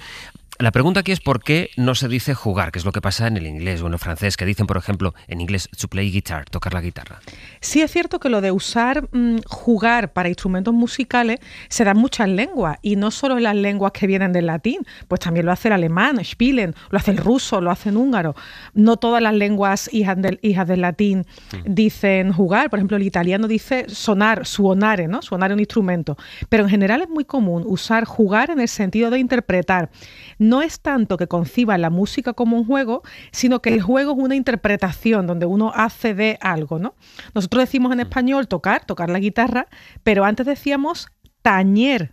La pregunta aquí es por qué no se dice jugar, que es lo que pasa en el inglés o en el francés, que dicen, por ejemplo, en inglés, to play guitar, tocar la guitarra. Sí es cierto que lo de usar jugar para instrumentos musicales se da en muchas lenguas, y no solo en las lenguas que vienen del latín, pues también lo hace el alemán, spielen, lo hace el ruso, lo hace el húngaro. No todas las lenguas hijas del latín dicen jugar. Por ejemplo, el italiano dice sonar, suonare, ¿no? Suonare un instrumento. Pero en general es muy común usar jugar en el sentido de interpretar. No es tanto que conciba la música como un juego, sino que el juego es una interpretación donde uno hace de algo, ¿no? Nosotros decimos en español tocar la guitarra, pero antes decíamos tañer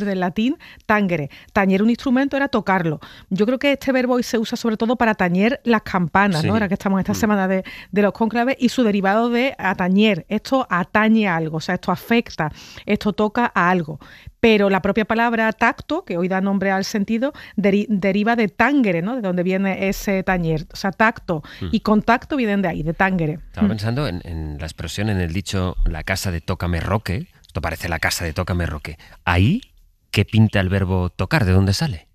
del latín tangere. Tañer un instrumento era tocarlo. Yo creo que este verbo hoy se usa sobre todo para tañer las campanas, ¿no? Ahora que estamos en esta semana de los cónclaves, y su derivado de atañer. Esto atañe a algo, o sea, esto afecta, esto toca a algo. Pero la propia palabra tacto, que hoy da nombre al sentido, deriva de tangere, ¿no? De donde viene ese tañer. O sea, tacto y contacto vienen de ahí, de tangere. Estaba pensando en la expresión, en el dicho, la casa de Tócame Roque. Esto parece la casa de Tócame Roque. ¿Ahí qué pinta el verbo tocar? ¿De dónde sale?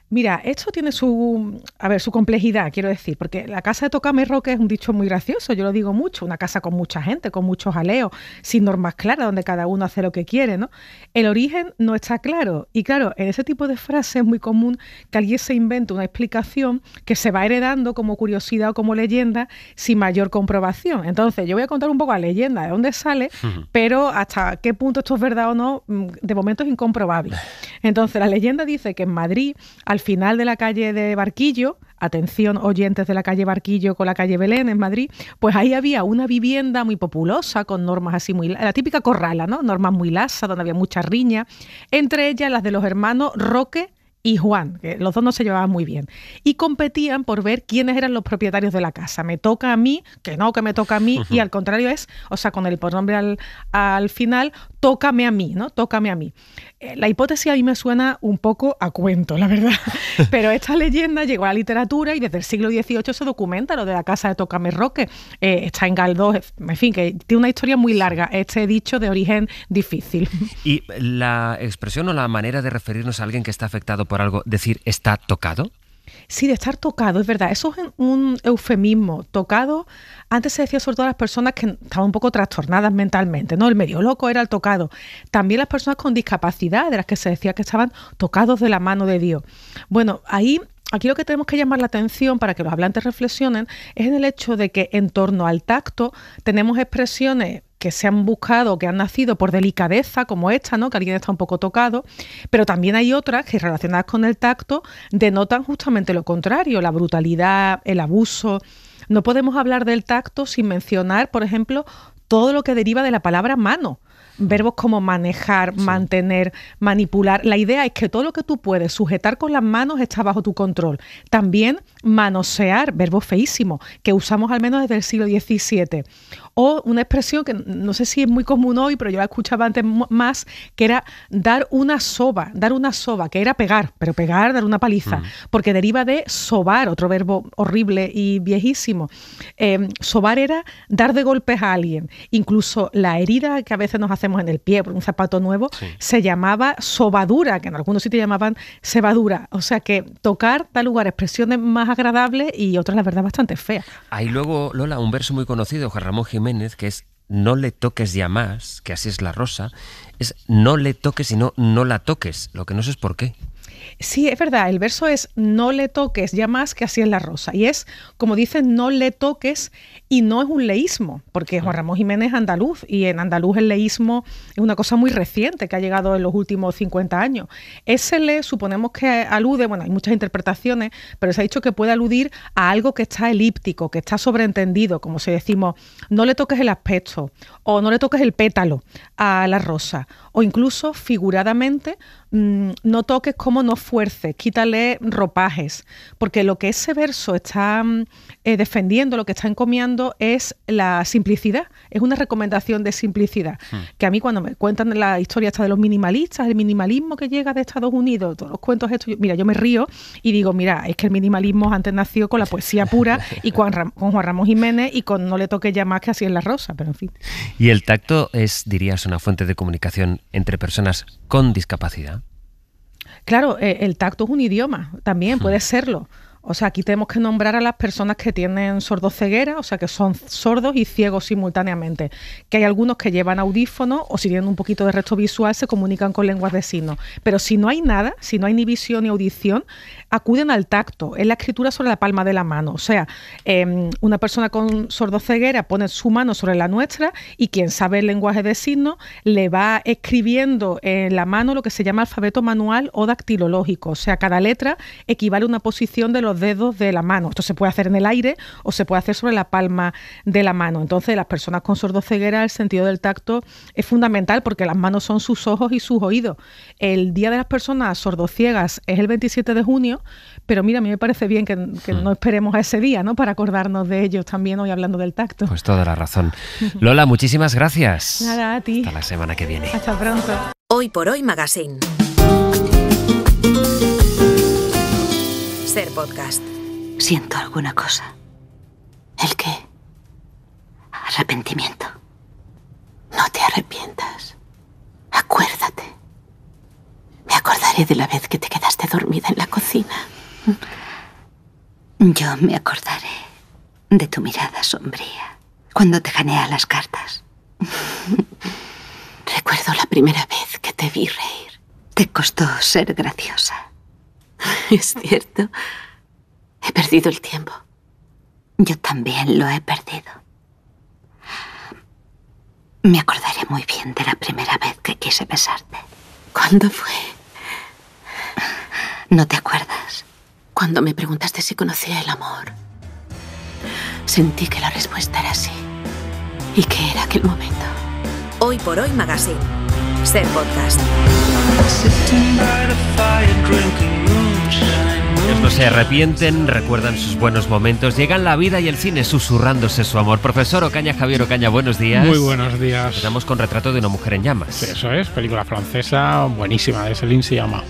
Mira, esto tiene su complejidad, quiero decir, porque la casa de Tócame Roque es un dicho muy gracioso, yo lo digo mucho, una casa con mucha gente, con muchos jaleos, sin normas claras, donde cada uno hace lo que quiere, ¿no? El origen no está claro, y claro, en ese tipo de frases es muy común que alguien se invente una explicación que se va heredando como curiosidad o como leyenda sin mayor comprobación. Entonces, yo voy a contar un poco la leyenda, de dónde sale, pero hasta qué punto esto es verdad o no, de momento es incomprobable. Entonces, la leyenda dice que en Madrid, al final de la calle de Barquillo, atención oyentes de la calle Barquillo con la calle Belén en Madrid, pues ahí había una vivienda muy populosa con normas así muy... La típica corrala, ¿no? Normas muy lasas, donde había muchas riñas, entre ellas las de los hermanos Roque y Juan, que los dos no se llevaban muy bien, y competían por ver quiénes eran los propietarios de la casa. Me toca a mí, que no, que me toca a mí, y al contrario es, o sea, con el pronombre al final, tócame a mí, ¿no? Tócame a mí. La hipótesis a mí me suena un poco a cuento, la verdad, pero esta leyenda llegó a la literatura y desde el siglo XVIII se documenta lo de la casa de Tócame Roque. Está en Galdós, en fin, que tiene una historia muy larga, este dicho de origen difícil. ¿Y la expresión o la manera de referirnos a alguien que está afectado por algo, decir está tocado? Sí, de estar tocado, es verdad. Eso es un eufemismo. Tocado, antes se decía sobre todo a las personas que estaban un poco trastornadas mentalmente, ¿no? El medio loco era el tocado. También las personas con discapacidad, de las que se decía que estaban tocados de la mano de Dios. Bueno, aquí lo que tenemos que llamar la atención para que los hablantes reflexionen es en el hecho de que en torno al tacto tenemos expresiones que se han buscado, que han nacido por delicadeza, como esta, ¿no? Que alguien está un poco tocado, pero también hay otras que relacionadas con el tacto denotan justamente lo contrario, la brutalidad, el abuso. No podemos hablar del tacto sin mencionar, por ejemplo, todo lo que deriva de la palabra mano. Verbos como manejar, mantener, manipular. La idea es que todo lo que tú puedes sujetar con las manos está bajo tu control. También manosear, verbo feísimo, que usamos al menos desde el siglo XVII. O una expresión que no sé si es muy común hoy, pero yo la escuchaba antes más, que era dar una soba, que era pegar, pero pegar, dar una paliza, porque deriva de sobar, otro verbo horrible y viejísimo. Sobar era dar de golpes a alguien. Incluso la herida que a veces nos hacemos en el pie por un zapato nuevo se llamaba sobadura, que en algunos sitios llamaban cebadura. O sea que tocar da lugar a expresiones más agradables y otras, la verdad, bastante feas. Hay luego, Lola, un verso muy conocido, Juan Ramón Jiménez, que es no le toques ya más, que así es la rosa. Es no le toques, sino no la toques. Lo que no sé es por qué. Sí, es verdad, el verso es no le toques ya más, que así es la rosa. Y es, como dicen, no le toques, y no es un leísmo, porque Juan Ramón Jiménez es andaluz, y en andaluz el leísmo es una cosa muy reciente que ha llegado en los últimos 50 años. Ese le suponemos que alude, bueno, hay muchas interpretaciones, pero se ha dicho que puede aludir a algo que está elíptico, que está sobreentendido, como si decimos, no le toques el aspecto, o no le toques el pétalo a la rosa, o incluso figuradamente, no toques como no fuerces, quítale ropajes, porque lo que ese verso está defendiendo, lo que está encomiando es la simplicidad, es una recomendación de simplicidad, que a mí cuando me cuentan la historia esta de los minimalistas, el minimalismo que llega de Estados Unidos, todos los cuentos estos, yo me río y digo, mira, es que el minimalismo antes nació con la poesía pura y con Juan Ramón Jiménez y con no le toques ya más, que así es la rosa, pero en fin. ¿Y el tacto es, dirías, una fuente de comunicación entre personas con discapacidad? Claro, el tacto es un idioma, también puede serlo. O sea, aquí tenemos que nombrar a las personas que tienen sordoceguera, o sea, que son sordos y ciegos simultáneamente. Que hay algunos que llevan audífonos o si tienen un poquito de resto visual se comunican con lenguas de signos. Pero si no hay nada, si no hay ni visión ni audición, acuden al tacto, es la escritura sobre la palma de la mano. O sea, una persona con sordoceguera pone su mano sobre la nuestra y quien sabe el lenguaje de signos le va escribiendo en la mano lo que se llama alfabeto manual o dactilológico. O sea, cada letra equivale a una posición de los dedos de la mano. Esto se puede hacer en el aire o se puede hacer sobre la palma de la mano. Entonces, las personas con sordoceguera, el sentido del tacto es fundamental porque las manos son sus ojos y sus oídos. El Día de las Personas Sordociegas es el 27 de junio, pero mira, a mí me parece bien que no esperemos a ese día, ¿no? Para acordarnos de ellos también hoy hablando del tacto. Pues toda la razón. Lola, muchísimas gracias. Nada, a ti. Hasta la semana que viene. Hasta pronto. Hoy por Hoy Magazine. Ser Podcast. Siento alguna cosa. ¿El qué? Arrepentimiento. No te arrepientas. Acuérdate. Me acordaré de la vez que te quedaste dormida en la cocina. Yo me acordaré de tu mirada sombría cuando te gané a las cartas. Recuerdo la primera vez que te vi reír. Te costó ser graciosa. Es cierto. He perdido el tiempo. Yo también lo he perdido. Me acordaré muy bien de la primera vez que quise besarte. ¿Cuándo fue? ¿No te acuerdas? Cuando me preguntaste si conocía el amor. Sentí que la respuesta era sí. ¿Y qué era aquel momento? Hoy por Hoy Magazine. Ser Podcast. Ellos no se arrepienten, recuerdan sus buenos momentos, llegan la vida y el cine susurrándose su amor. Profesor Ocaña, Javier Ocaña, buenos días. Muy buenos días. Empezamos con Retrato de una mujer en llamas. Sí, eso es, película francesa buenísima, de Céline Sciamma.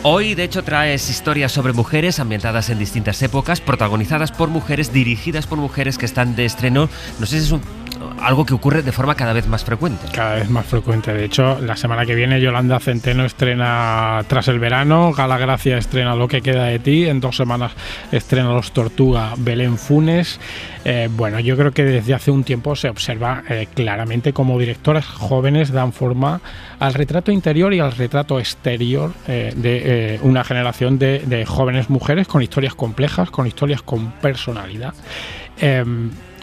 Hoy, de hecho, traes historias sobre mujeres ambientadas en distintas épocas, protagonizadas por mujeres, dirigidas por mujeres que están de estreno. No sé si es algo que ocurre de forma cada vez más frecuente. Cada vez más frecuente. De hecho, la semana que viene Yolanda Centeno estrena Tras el verano, Gala Gracia estrena Lo que queda de ti, en 2 semanas estrena Los Tortuga Belén Funes. Bueno, yo creo que desde hace un tiempo se observa claramente cómo directoras jóvenes dan forma al retrato interior y al retrato exterior de una generación de jóvenes mujeres con historias complejas, con historias con personalidad.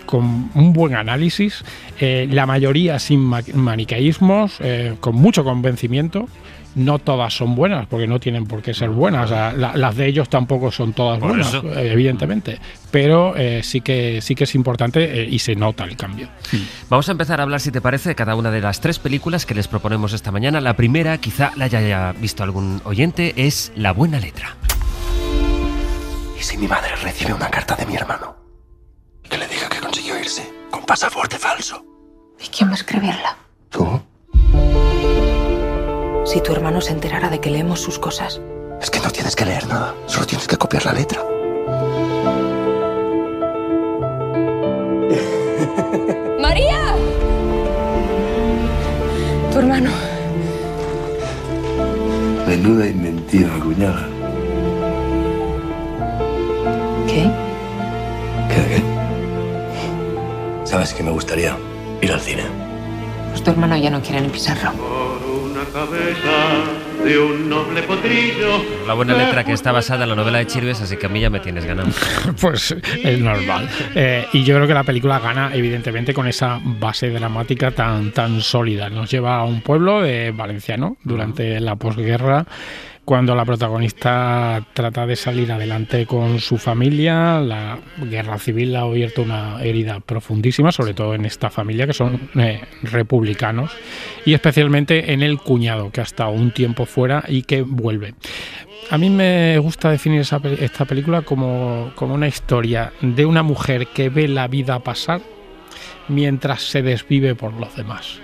Con un buen análisis, la mayoría sin maniqueísmos, con mucho convencimiento. No todas son buenas, porque no tienen por qué ser buenas. O sea, las de ellos tampoco son todas buenas, evidentemente. Pero sí que es importante y se nota el cambio. Vamos a empezar a hablar, si te parece, de cada una de las 3 películas que les proponemos esta mañana. La primera, quizá la haya visto algún oyente, es La buena letra. ¿Y si mi madre recibe una carta de mi hermano? Que le diga que consiguió irse con pasaporte falso. ¿Y quién va a escribirla? ¿Tú? Si tu hermano se enterara de que leemos sus cosas. Es que no tienes que leer nada, solo tienes que copiar la letra. ¡María! Tu hermano. Menuda inventiva, cuñada. ¿Qué? ¿Qué? ¿Sabes que me gustaría ir al cine? Pues tu hermano ya no quiere ni pisarlo. De un noble potrillo. La buena letra, que está basada en la novela de Chirves, así que a mí ya me tienes ganado. Pues es normal. Y yo creo que la película gana, evidentemente, con esa base dramática tan sólida. Nos lleva a un pueblo valenciano durante la posguerra, cuando la protagonista trata de salir adelante con su familia. La guerra civil ha abierto una herida profundísima, sobre todo en esta familia, que son republicanos, y especialmente en el cuñado, que ha estado un tiempo fuera y que vuelve. A mí me gusta definir esta película como una historia de una mujer que ve la vida pasar mientras se desvive por los demás.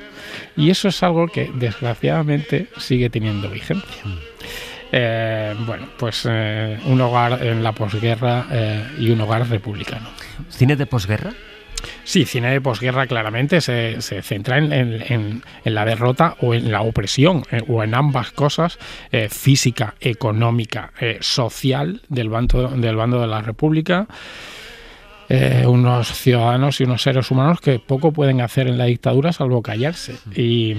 Y eso es algo que, desgraciadamente, sigue teniendo vigencia. Bueno, pues un hogar en la posguerra y un hogar republicano. ¿Cine de posguerra? Sí, cine de posguerra claramente se centra en la derrota o en la opresión, o en ambas cosas, física, económica, social del bando de la República. Unos ciudadanos y unos seres humanos que poco pueden hacer en la dictadura salvo callarse. Y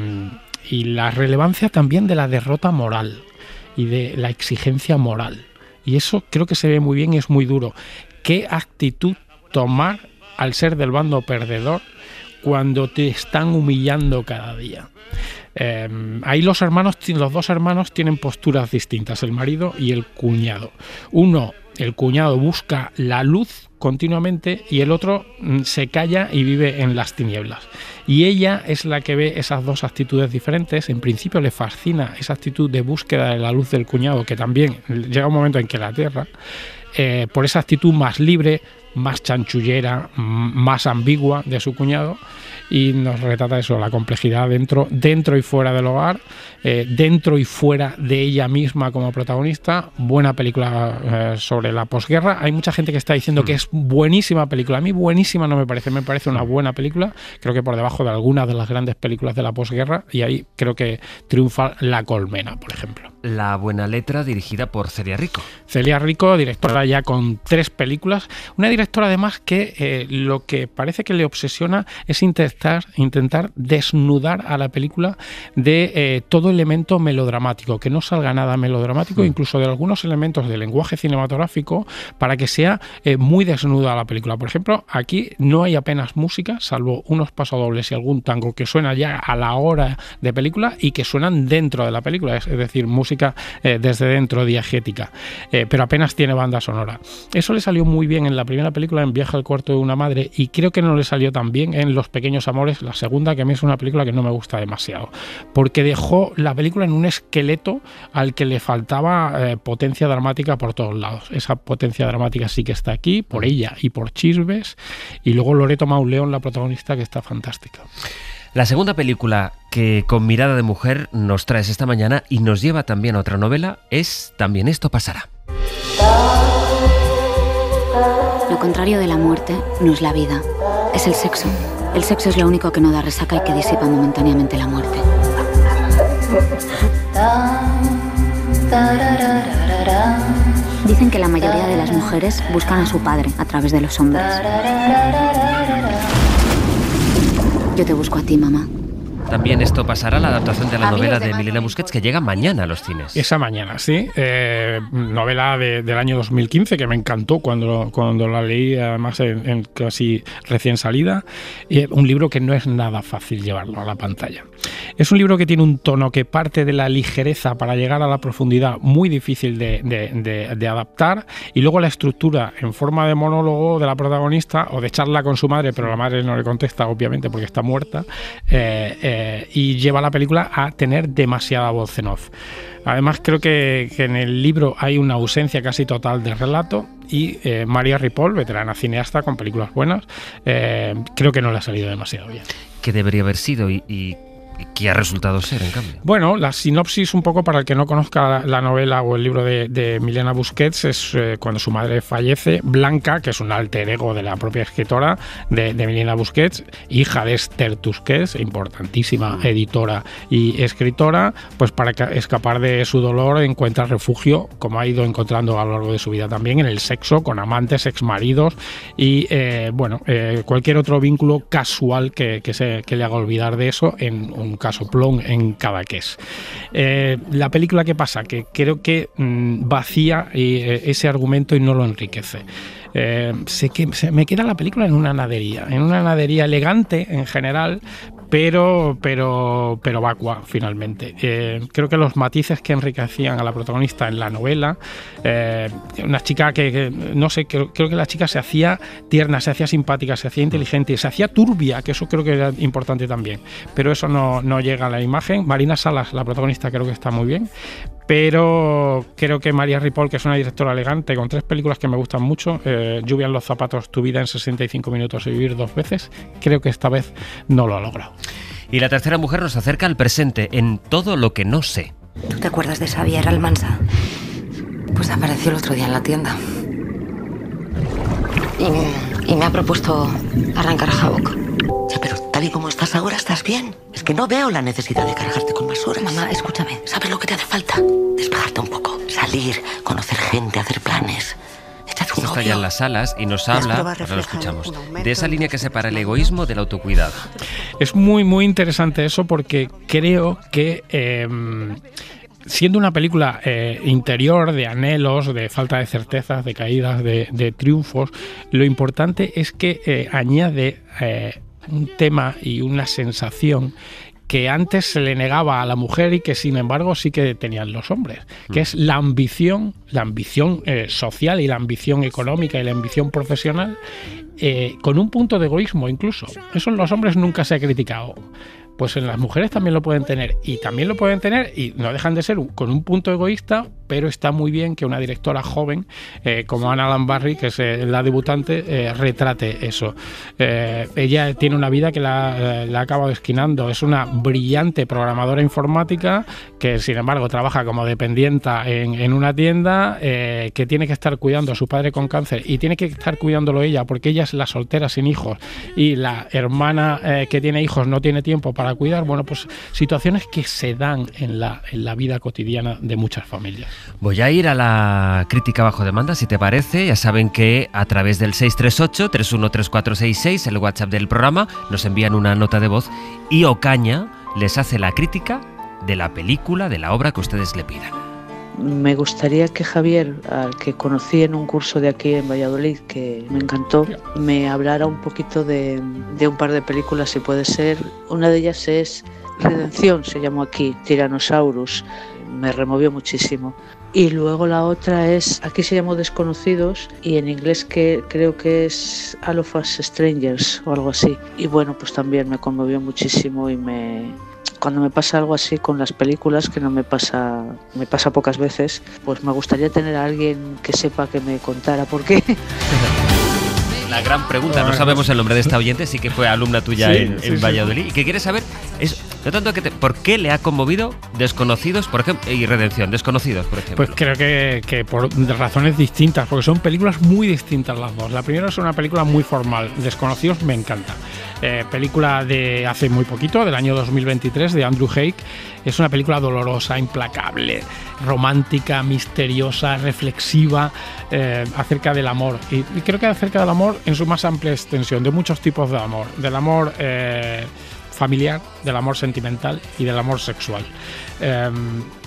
la relevancia también de la derrota moral y de la exigencia moral Y eso creo que se ve muy bien y es muy duro. ¿Qué actitud tomar al ser del bando perdedor cuando te están humillando cada día? Ahí los dos hermanos tienen posturas distintas, el marido y el cuñado. El cuñado busca la luz continuamente y el otro se calla y vive en las tinieblas. Y ella es la que ve esas dos actitudes diferentes. En principio le fascina esa actitud de búsqueda de la luz del cuñado, que también llega un momento en que la aterra, por esa actitud más libre, más chanchullera, más ambigua de su cuñado, y nos retrata eso, la complejidad dentro y fuera del hogar, dentro y fuera de ella misma como protagonista. Buena película sobre la posguerra. Hay mucha gente que está diciendo que es buenísima película. A mí buenísima no me parece una buena película. Creo que por debajo de algunas de las grandes películas de la posguerra, y ahí creo que triunfa La colmena, por ejemplo. La buena letra, dirigida por Celia Rico. Celia Rico, directora ya con 3 películas. Una directora además que lo que parece que le obsesiona es intentar desnudar a la película de todo elemento melodramático, que no salga nada melodramático, incluso de algunos elementos del lenguaje cinematográfico, para que sea muy desnuda la película. Por ejemplo, aquí no hay apenas música, salvo unos pasodobles y algún tango que suena ya a la hora de película y que suenan dentro de la película, es decir, música desde dentro, diegética, pero apenas tiene banda sonora. Eso le salió muy bien en la primera película, en Viaje al cuarto de una madre, y creo que no le salió tan bien en Los pequeños amores, la segunda, que a mí es una película que no me gusta demasiado, porque dejó la película en un esqueleto al que le faltaba potencia dramática por todos lados. Esa potencia dramática sí que está aquí, por ella y por Chisbes, y luego Loreto Mauleón, la protagonista, que está fantástica. La segunda película que con mirada de mujer nos traes esta mañana y nos lleva también a otra novela es También esto pasará. Lo contrario de la muerte no es la vida, es el sexo. El sexo es lo único que no da resaca y que disipa momentáneamente la muerte. Dicen que la mayoría de las mujeres buscan a su padre a través de los hombres. Yo te busco a ti, mamá. También esto pasará, la adaptación de la novela de Milena Busquets, que llega mañana a los cines. Esa mañana, sí. Novela del año 2015, que me encantó cuando la leí, además en casi recién salida. Un libro que no es nada fácil llevarlo a la pantalla. Es un libro que tiene un tono que parte de la ligereza para llegar a la profundidad, muy difícil de adaptar, y luego la estructura en forma de monólogo de la protagonista o de charla con su madre, pero la madre no le contesta, obviamente, porque está muerta, y lleva la película a tener demasiada voz en off. Además, creo que en el libro hay una ausencia casi total de relato, y María Ripoll, veterana cineasta con películas buenas, creo que no le ha salido demasiado bien. ¿Qué debería haber sido y qué ha resultado ser, en cambio? Bueno, la sinopsis, un poco para el que no conozca la novela o el libro de Milena Busquets, es cuando su madre fallece. Blanca, que es un alter ego de la propia escritora de Milena Busquets, hija de Esther Tusquets, importantísima editora y escritora, pues para escapar de su dolor encuentra refugio, como ha ido encontrando a lo largo de su vida también, en el sexo, con amantes, exmaridos y cualquier otro vínculo casual que le haga olvidar de eso, en un casoplón en Cadaqués. La película, ¿qué pasa? Que creo que vacía ese argumento y no lo enriquece. Se me queda la película en una nadería elegante en general, pero vacua finalmente. Creo que los matices que enriquecían a la protagonista en la novela, una chica que no sé, creo que la chica se hacía tierna, se hacía simpática, se hacía inteligente, se hacía turbia, que eso creo que era importante también, pero eso no llega a la imagen. Marina Salas, la protagonista, creo que está muy bien, pero creo que María Ripoll, que es una directora elegante con 3 películas que me gustan mucho, Lluvia en los zapatos, Tu vida en 65 minutos y Vivir 2 veces, creo que esta vez no lo ha logrado. Y la tercera mujer nos acerca al presente, en Todo lo que no sé. ¿Tú te acuerdas de Xavier Almansa? Pues apareció el otro día en la tienda. Y me ha propuesto arrancar a Havok. Ya, pero tal y como estás ahora, ¿estás bien? Es que no veo la necesidad de cargarte con más horas. Mamá, escúchame. ¿Sabes lo que te hace falta? Despejarte un poco. Salir, conocer gente, hacer planes. Está ya en las salas y nos habla, ahora lo escuchamos, de esa línea que separa el egoísmo del autocuidado. Es muy, muy interesante eso, porque creo que siendo una película interior, de anhelos, de falta de certezas, de caídas, de triunfos, lo importante es que añade un tema y una sensación que antes se le negaba a la mujer y que sin embargo sí que tenían los hombres, que es la ambición social y la ambición económica y la ambición profesional, con un punto de egoísmo incluso. Eso en los hombres nunca se ha criticado. Pues en las mujeres también lo pueden tener, y no dejan de ser con un punto egoísta, pero está muy bien que una directora joven como Anna Lambarri, que es la debutante, retrate eso. Ella tiene una vida que la ha acabado esquinando, es una brillante programadora informática que sin embargo trabaja como dependienta en una tienda, que tiene que estar cuidando a su padre con cáncer y tiene que estar cuidándolo ella porque ella es la soltera sin hijos y la hermana que tiene hijos no tiene tiempo para cuidar. Bueno, pues situaciones que se dan en la vida cotidiana de muchas familias. Voy a ir a la crítica bajo demanda, si te parece. Ya saben que a través del 638-313466, el WhatsApp del programa, nos envían una nota de voz y Ocaña les hace la crítica de la película, de la obra que ustedes le pidan. Me gustaría que Javier, al que conocí en un curso de aquí en Valladolid, que me encantó, me hablara un poquito de un par de películas, si puede ser. Una de ellas es Redención, se llamó aquí, Tyrannosaurus, me removió muchísimo. Y luego la otra es, aquí se llamó Desconocidos y en inglés que creo que es All of Us Strangers o algo así. Y bueno, pues también me conmovió muchísimo y cuando me pasa algo así con las películas, que me pasa pocas veces, pues me gustaría tener a alguien que sepa que me contara por qué. La gran pregunta, no sabemos el nombre de esta oyente, sí que fue alumna tuya en Valladolid, y que quiere saber es no tanto por qué le ha conmovido Desconocidos, por ejemplo, y Redención, Desconocidos, por ejemplo. Pues creo que por razones distintas, porque son películas muy distintas las dos. La primera es una película muy formal, Desconocidos me encanta. Película de hace muy poquito, del año 2023, de Andrew Haigh. Es una película dolorosa, implacable, romántica, misteriosa, reflexiva, acerca del amor. Y creo que acerca del amor en su más amplia extensión, de muchos tipos de amor. Del amor familiar, del amor sentimental y del amor sexual.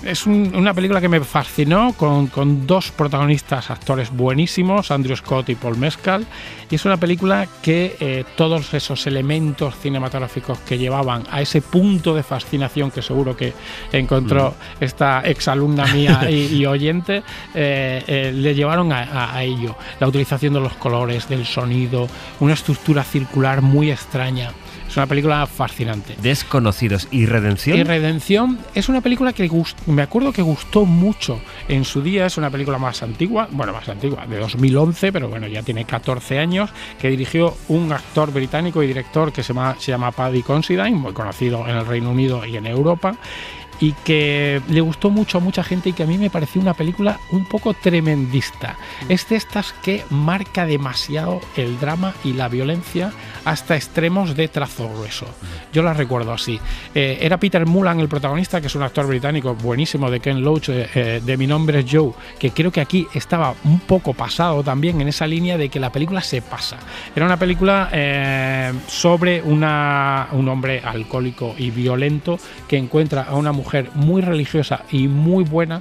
Es una película que me fascinó, con dos protagonistas, actores buenísimos, Andrew Scott y Paul Mescal, y es una película que todos esos elementos cinematográficos que llevaban a ese punto de fascinación que seguro que encontró esta exalumna mía y oyente, le llevaron a ello. La utilización de los colores, del sonido, una estructura circular muy extraña. Es una película fascinante. Desconocidos. ¿Y Redención? Y Redención es una película que me acuerdo que gustó mucho en su día. Es una película más antigua, de 2011, pero bueno, ya tiene 14 años, que dirigió un actor británico y director que se llama Paddy Considine, muy conocido en el Reino Unido y en Europa, y que le gustó mucho a mucha gente y que a mí me pareció una película un poco tremendista. Es de estas que marca demasiado el drama y la violencia hasta extremos de trazo grueso. Yo la recuerdo así. Era Peter Mullan el protagonista, que es un actor británico buenísimo, de Ken Loach, de Mi nombre es Joe, que creo que aquí estaba un poco pasado también en esa línea de que la película se pasa. Era una película sobre un hombre alcohólico y violento que encuentra a una mujer muy religiosa y muy buena,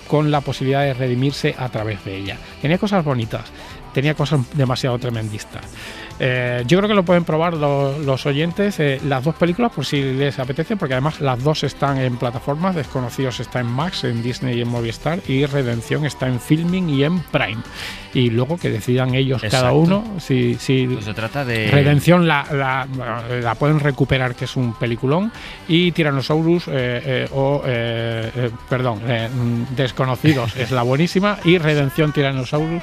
con la posibilidad de redimirse a través de ella. Tenía cosas bonitas, tenía cosas demasiado tremendistas. Yo creo que lo pueden probar los oyentes, las dos películas, por si les apetece, porque además las dos están en plataformas. Desconocidos está en Max, en Disney y en Movistar, y Redención está en Filming y en Prime. Y luego que decidan ellos. Exacto. Cada uno si pues se trata de... Redención la pueden recuperar, que es un peliculón, y Tyrannosaurus Desconocidos es la buenísima, y Redención Tyrannosaurus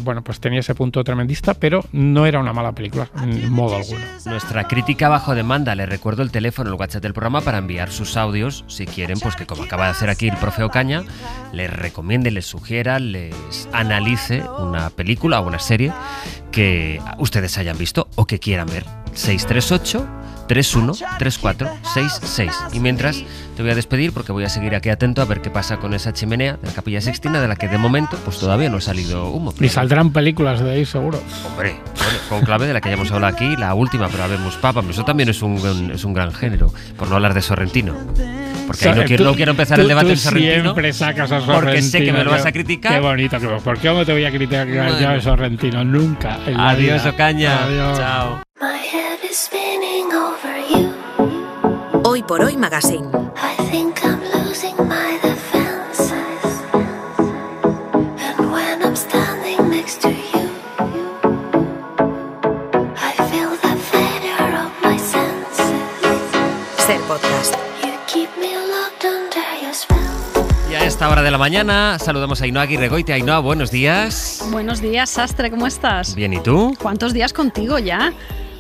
bueno, pues tenía ese punto tremendista, pero no era una mala película en modo alguno. Nuestra crítica bajo demanda, les recuerdo el teléfono, el WhatsApp del programa para enviar sus audios, si quieren, pues que como acaba de hacer aquí el profe Ocaña, les recomiende, les sugiera, les analice una película o una serie que ustedes hayan visto o que quieran ver. 638-313466. Y mientras te voy a despedir, porque voy a seguir aquí atento a ver qué pasa con esa chimenea de la Capilla Sixtina, de la que de momento pues todavía no ha salido humo. Ni saldrán películas de ahí, seguro. Hombre, bueno, con clave de la que ya hemos hablado aquí, la última, pero habemos papam. Eso también es un gran género, por no hablar de Sorrentino. Porque ahí no quiero empezar el debate en Sorrentino. Siempre sacas a Sorrentino. Porque sé que me lo vas a criticar. Qué bonito. ¿Por qué no te voy a criticar yo a Sorrentino? Nunca. Adiós, Ocaña. Adiós. Chao. Hoy por Hoy Magazine. Ser Podcast. Y a esta hora de la mañana saludamos a Ainhoa Aguirregoite. Ainhoa, buenos días. Buenos días, Sastre, ¿cómo estás? Bien, ¿y tú? ¿Cuántos días contigo ya?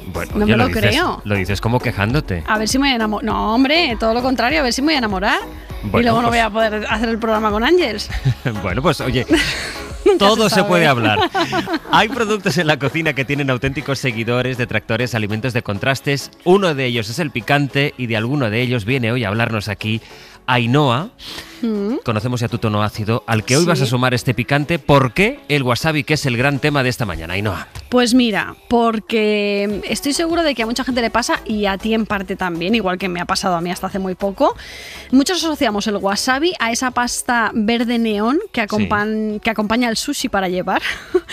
Bueno, no me lo creo. Lo dices como quejándote. A ver si me voy a enamorar. No, hombre, todo lo contrario, a ver si me voy a enamorar. Bueno, y luego no pues... voy a poder hacer el programa con Ángels. Bueno, pues oye, todo se puede hablar. Hay productos en la cocina que tienen auténticos seguidores, detractores, alimentos de contrastes. Uno de ellos es el picante y de alguno de ellos viene hoy a hablarnos aquí Ainhoa. Conocemos ya tu tono ácido, al que hoy vas a sumar este picante. ¿Por qué el wasabi, que es el gran tema de esta mañana, Ainhoa? Pues mira, porque estoy seguro de que a mucha gente le pasa, y a ti en parte también, igual que me ha pasado a mí hasta hace muy poco. Muchos asociamos el wasabi a esa pasta verde neón que acompaña al sushi para llevar.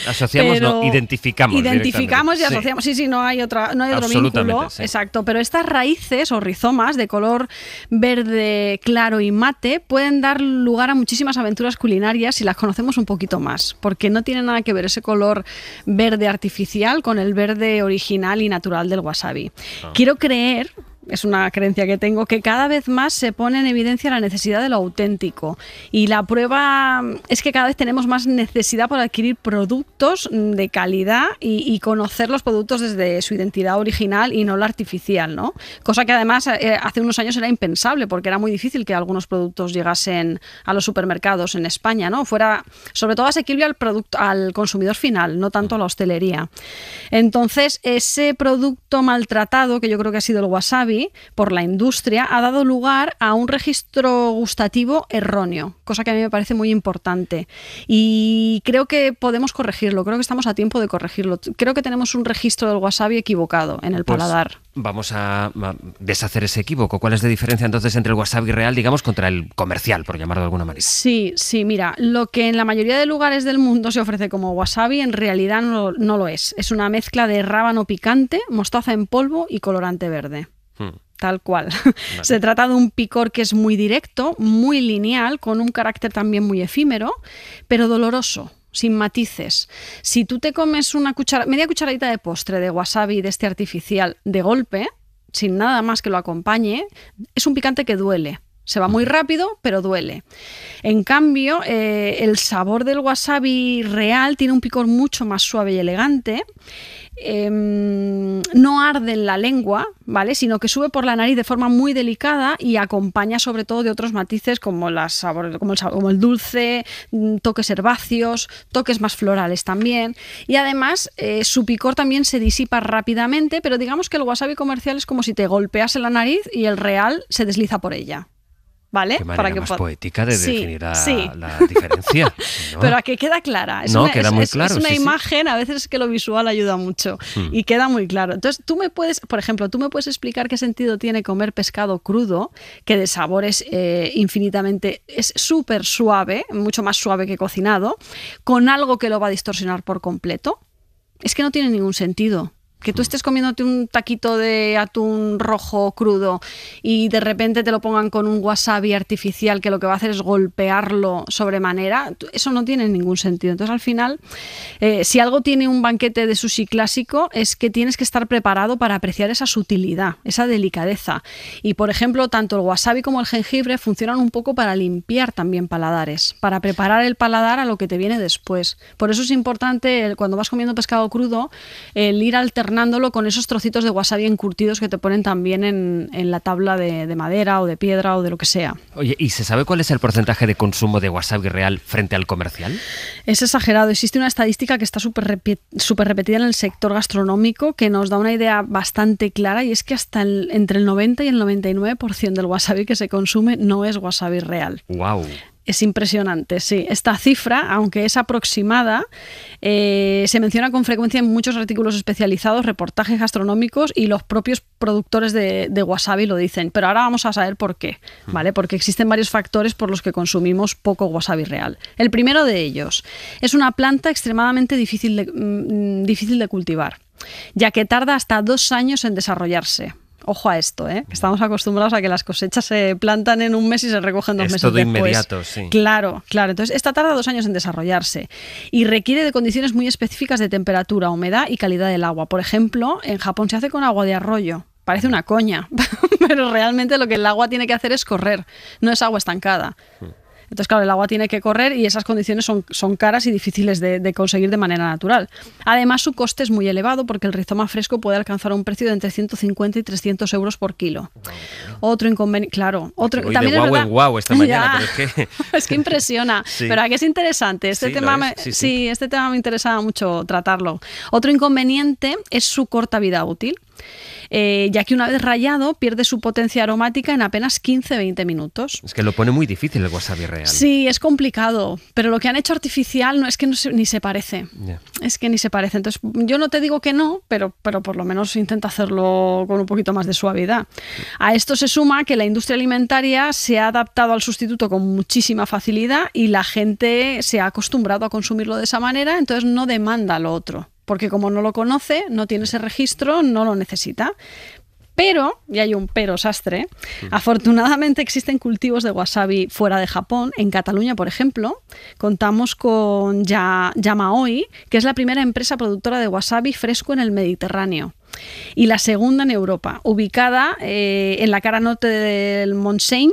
Asociamos, no, identificamos. Identificamos y asociamos. Sí, no hay otro vínculo. Sí. Exacto, pero estas raíces o rizomas de color verde claro y mate pueden dar lugar a muchísimas aventuras culinarias si las conocemos un poquito más, porque no tiene nada que ver ese color verde artificial con el verde original y natural del wasabi. Quiero creer, es una creencia que tengo, que cada vez más se pone en evidencia la necesidad de lo auténtico, y la prueba es que cada vez tenemos más necesidad por adquirir productos de calidad y conocer los productos desde su identidad original y no la artificial, ¿no? Cosa que además hace unos años era impensable, porque era muy difícil que algunos productos llegasen a los supermercados en España, ¿no? Fuera sobre todo asequible al consumidor final, no tanto a la hostelería. Entonces, ese producto maltratado, que yo creo que ha sido el wasabi, por la industria, ha dado lugar a un registro gustativo erróneo, cosa que a mí me parece muy importante, y creo que podemos corregirlo, creo que estamos a tiempo de corregirlo. Creo que tenemos un registro del wasabi equivocado en el paladar. Vamos a deshacer ese equívoco. ¿Cuál es la diferencia entonces entre el wasabi real, digamos, contra el comercial, por llamarlo de alguna manera? Sí, mira, lo que en la mayoría de lugares del mundo se ofrece como wasabi en realidad no lo es. Es una mezcla de rábano picante, mostaza en polvo y colorante verde. Tal cual. Vale. Se trata de un picor que es muy directo, muy lineal, con un carácter también muy efímero, pero doloroso, sin matices. Si tú te comes media cucharadita de postre de wasabi de este artificial de golpe, sin nada más que lo acompañe, es un picante que duele. Se va muy rápido, pero duele. En cambio, el sabor del wasabi real tiene un picor mucho más suave y elegante. No arde en la lengua, ¿vale? Sino que sube por la nariz de forma muy delicada y acompaña sobre todo de otros matices como el dulce, toques herbáceos, toques más florales también. Y además su picor también se disipa rápidamente, pero digamos que el wasabi comercial es como si te golpease la nariz y el real se desliza por ella. ¿Vale? Qué manera más poética de definir la diferencia, ¿no? Pero a que queda clara. Queda muy claro. Es una imagen, a veces es que lo visual ayuda mucho y queda muy claro. Entonces, por ejemplo, tú me puedes explicar qué sentido tiene comer pescado crudo, que de sabor es es súper suave, mucho más suave que cocinado, con algo que lo va a distorsionar por completo. Es que no tiene ningún sentido. Que tú estés comiéndote un taquito de atún rojo crudo y de repente te lo pongan con un wasabi artificial que lo que va a hacer es golpearlo sobremanera, eso no tiene ningún sentido. Entonces, al final, si algo tiene un banquete de sushi clásico, es que tienes que estar preparado para apreciar esa sutilidad, esa delicadeza. Y, por ejemplo, tanto el wasabi como el jengibre funcionan un poco para limpiar también paladares, para preparar el paladar a lo que te viene después. Por eso es importante, cuando vas comiendo pescado crudo, el ir alternándolo con esos trocitos de wasabi encurtidos que te ponen también en la tabla de madera o de piedra o de lo que sea. Oye, ¿y se sabe cuál es el porcentaje de consumo de wasabi real frente al comercial? Es exagerado. Existe una estadística que está súper repetida en el sector gastronómico que nos da una idea bastante clara, y es que hasta entre el 90 y el 99% del wasabi que se consume no es wasabi real. ¡Wow! Es impresionante, sí. Esta cifra, aunque es aproximada, se menciona con frecuencia en muchos artículos especializados, reportajes gastronómicos y los propios productores de wasabi lo dicen. Pero ahora vamos a saber por qué, ¿vale? Porque existen varios factores por los que consumimos poco wasabi real. El primero de ellos es una planta extremadamente difícil de cultivar, ya que tarda hasta 2 años en desarrollarse. Ojo a esto, que estamos acostumbrados a que las cosechas se plantan en un mes y se recogen 2 meses después. Es todo inmediato, sí. Claro. Entonces, esta tarda 2 años en desarrollarse y requiere de condiciones muy específicas de temperatura, humedad y calidad del agua. Por ejemplo, en Japón se hace con agua de arroyo. Parece una coña, pero realmente lo que el agua tiene que hacer es correr, no es agua estancada. Entonces, claro, el agua tiene que correr y esas condiciones son caras y difíciles de conseguir de manera natural. Además, su coste es muy elevado porque el rizoma fresco puede alcanzar un precio de entre 150 y 300 euros por kilo. Otro inconveniente, claro. También de guau en guau esta mañana, pero es que... es que impresiona. Sí. Pero aquí es interesante. Este tema me interesa mucho tratarlo. Otro inconveniente es su corta vida útil. Ya que una vez rallado pierde su potencia aromática en apenas 15-20 minutos. Es que lo pone muy difícil el wasabi real. Sí, es complicado, pero lo que han hecho artificial ni se parece. Yeah. Es que ni se parece. Entonces, yo no te digo que no, pero por lo menos intenta hacerlo con un poquito más de suavidad. A esto se suma que la industria alimentaria se ha adaptado al sustituto con muchísima facilidad y la gente se ha acostumbrado a consumirlo de esa manera, entonces no demanda lo otro. Porque como no lo conoce, no tiene ese registro, no lo necesita. Pero, y hay un pero sastre, afortunadamente existen cultivos de wasabi fuera de Japón. En Cataluña, por ejemplo, contamos con Yamaoi, que es la primera empresa productora de wasabi fresco en el Mediterráneo. Y la segunda en Europa, ubicada en la cara norte del Montseny.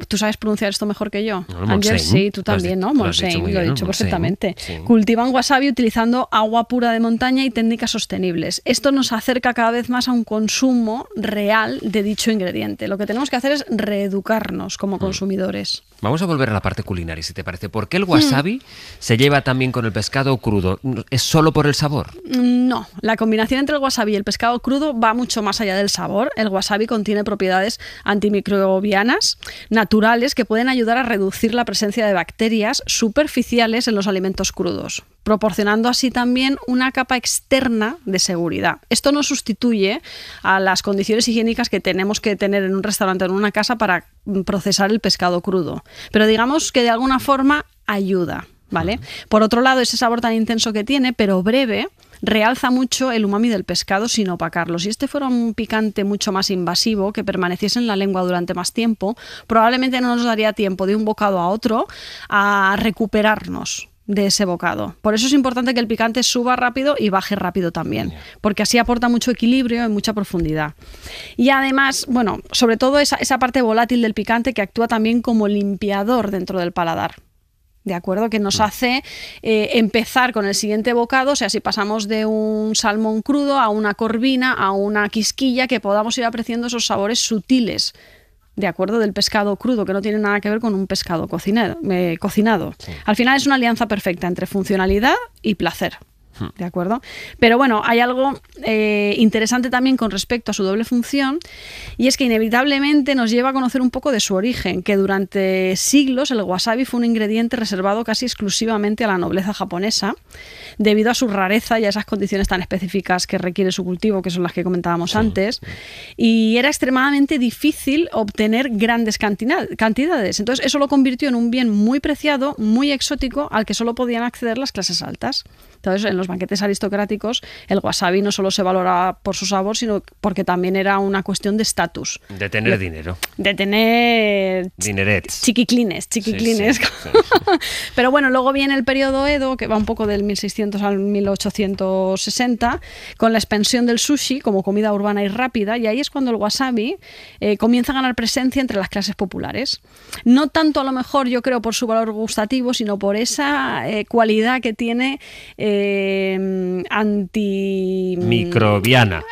Tú sabes pronunciar esto mejor que yo. Ángel, sí, tú también, ¿no? Montseny, lo he dicho perfectamente. Sí. Cultivan wasabi utilizando agua pura de montaña y técnicas sostenibles. Esto nos acerca cada vez más a un consumo real de dicho ingrediente. Lo que tenemos que hacer es reeducarnos como consumidores. Vamos a volver a la parte culinaria, si te parece. ¿Por qué el wasabi se lleva también con el pescado crudo? ¿Es solo por el sabor? No, la combinación entre el wasabi y el pescado crudo va mucho más allá del sabor. El wasabi contiene propiedades antimicrobianas naturales que pueden ayudar a reducir la presencia de bacterias superficiales en los alimentos crudos, proporcionando así también una capa externa de seguridad. Esto no sustituye a las condiciones higiénicas que tenemos que tener en un restaurante o en una casa para procesar el pescado crudo, pero digamos que de alguna forma ayuda, ¿vale? Por otro lado, ese sabor tan intenso que tiene, pero breve, realza mucho el umami del pescado sin opacarlo. Si este fuera un picante mucho más invasivo, que permaneciese en la lengua durante más tiempo, probablemente no nos daría tiempo de un bocado a otro a recuperarnos de ese bocado. Por eso es importante que el picante suba rápido y baje rápido también, porque así aporta mucho equilibrio y mucha profundidad. Y además, bueno, sobre todo esa parte volátil del picante que actúa también como limpiador dentro del paladar. ¿De acuerdo? Que nos hace empezar con el siguiente bocado, o sea, si pasamos de un salmón crudo a una corvina, a una quisquilla, que podamos ir apreciando esos sabores sutiles, ¿de acuerdo? Del pescado crudo, que no tiene nada que ver con un pescado cocinado. Sí. Al final es una alianza perfecta entre funcionalidad y placer. ¿De acuerdo? Pero bueno, hay algo interesante también con respecto a su doble función, y es que inevitablemente nos lleva a conocer un poco de su origen, que durante siglos el wasabi fue un ingrediente reservado casi exclusivamente a la nobleza japonesa, debido a su rareza y a esas condiciones tan específicas que requiere su cultivo, que son las que comentábamos antes, y era extremadamente difícil obtener grandes cantidades. Entonces eso lo convirtió en un bien muy preciado, muy exótico, al que solo podían acceder las clases altas. Entonces, en los banquetes aristocráticos, el wasabi no solo se valoraba por su sabor, sino porque también era una cuestión de estatus. De tener dinero. De tener... Dinerets. Chiquiclines. Sí. Pero bueno, luego viene el periodo Edo, que va un poco del 1600 al 1860, con la expansión del sushi como comida urbana y rápida, y ahí es cuando el wasabi comienza a ganar presencia entre las clases populares. No tanto a lo mejor, yo creo, por su valor gustativo, sino por esa cualidad que tiene... antimicrobiana,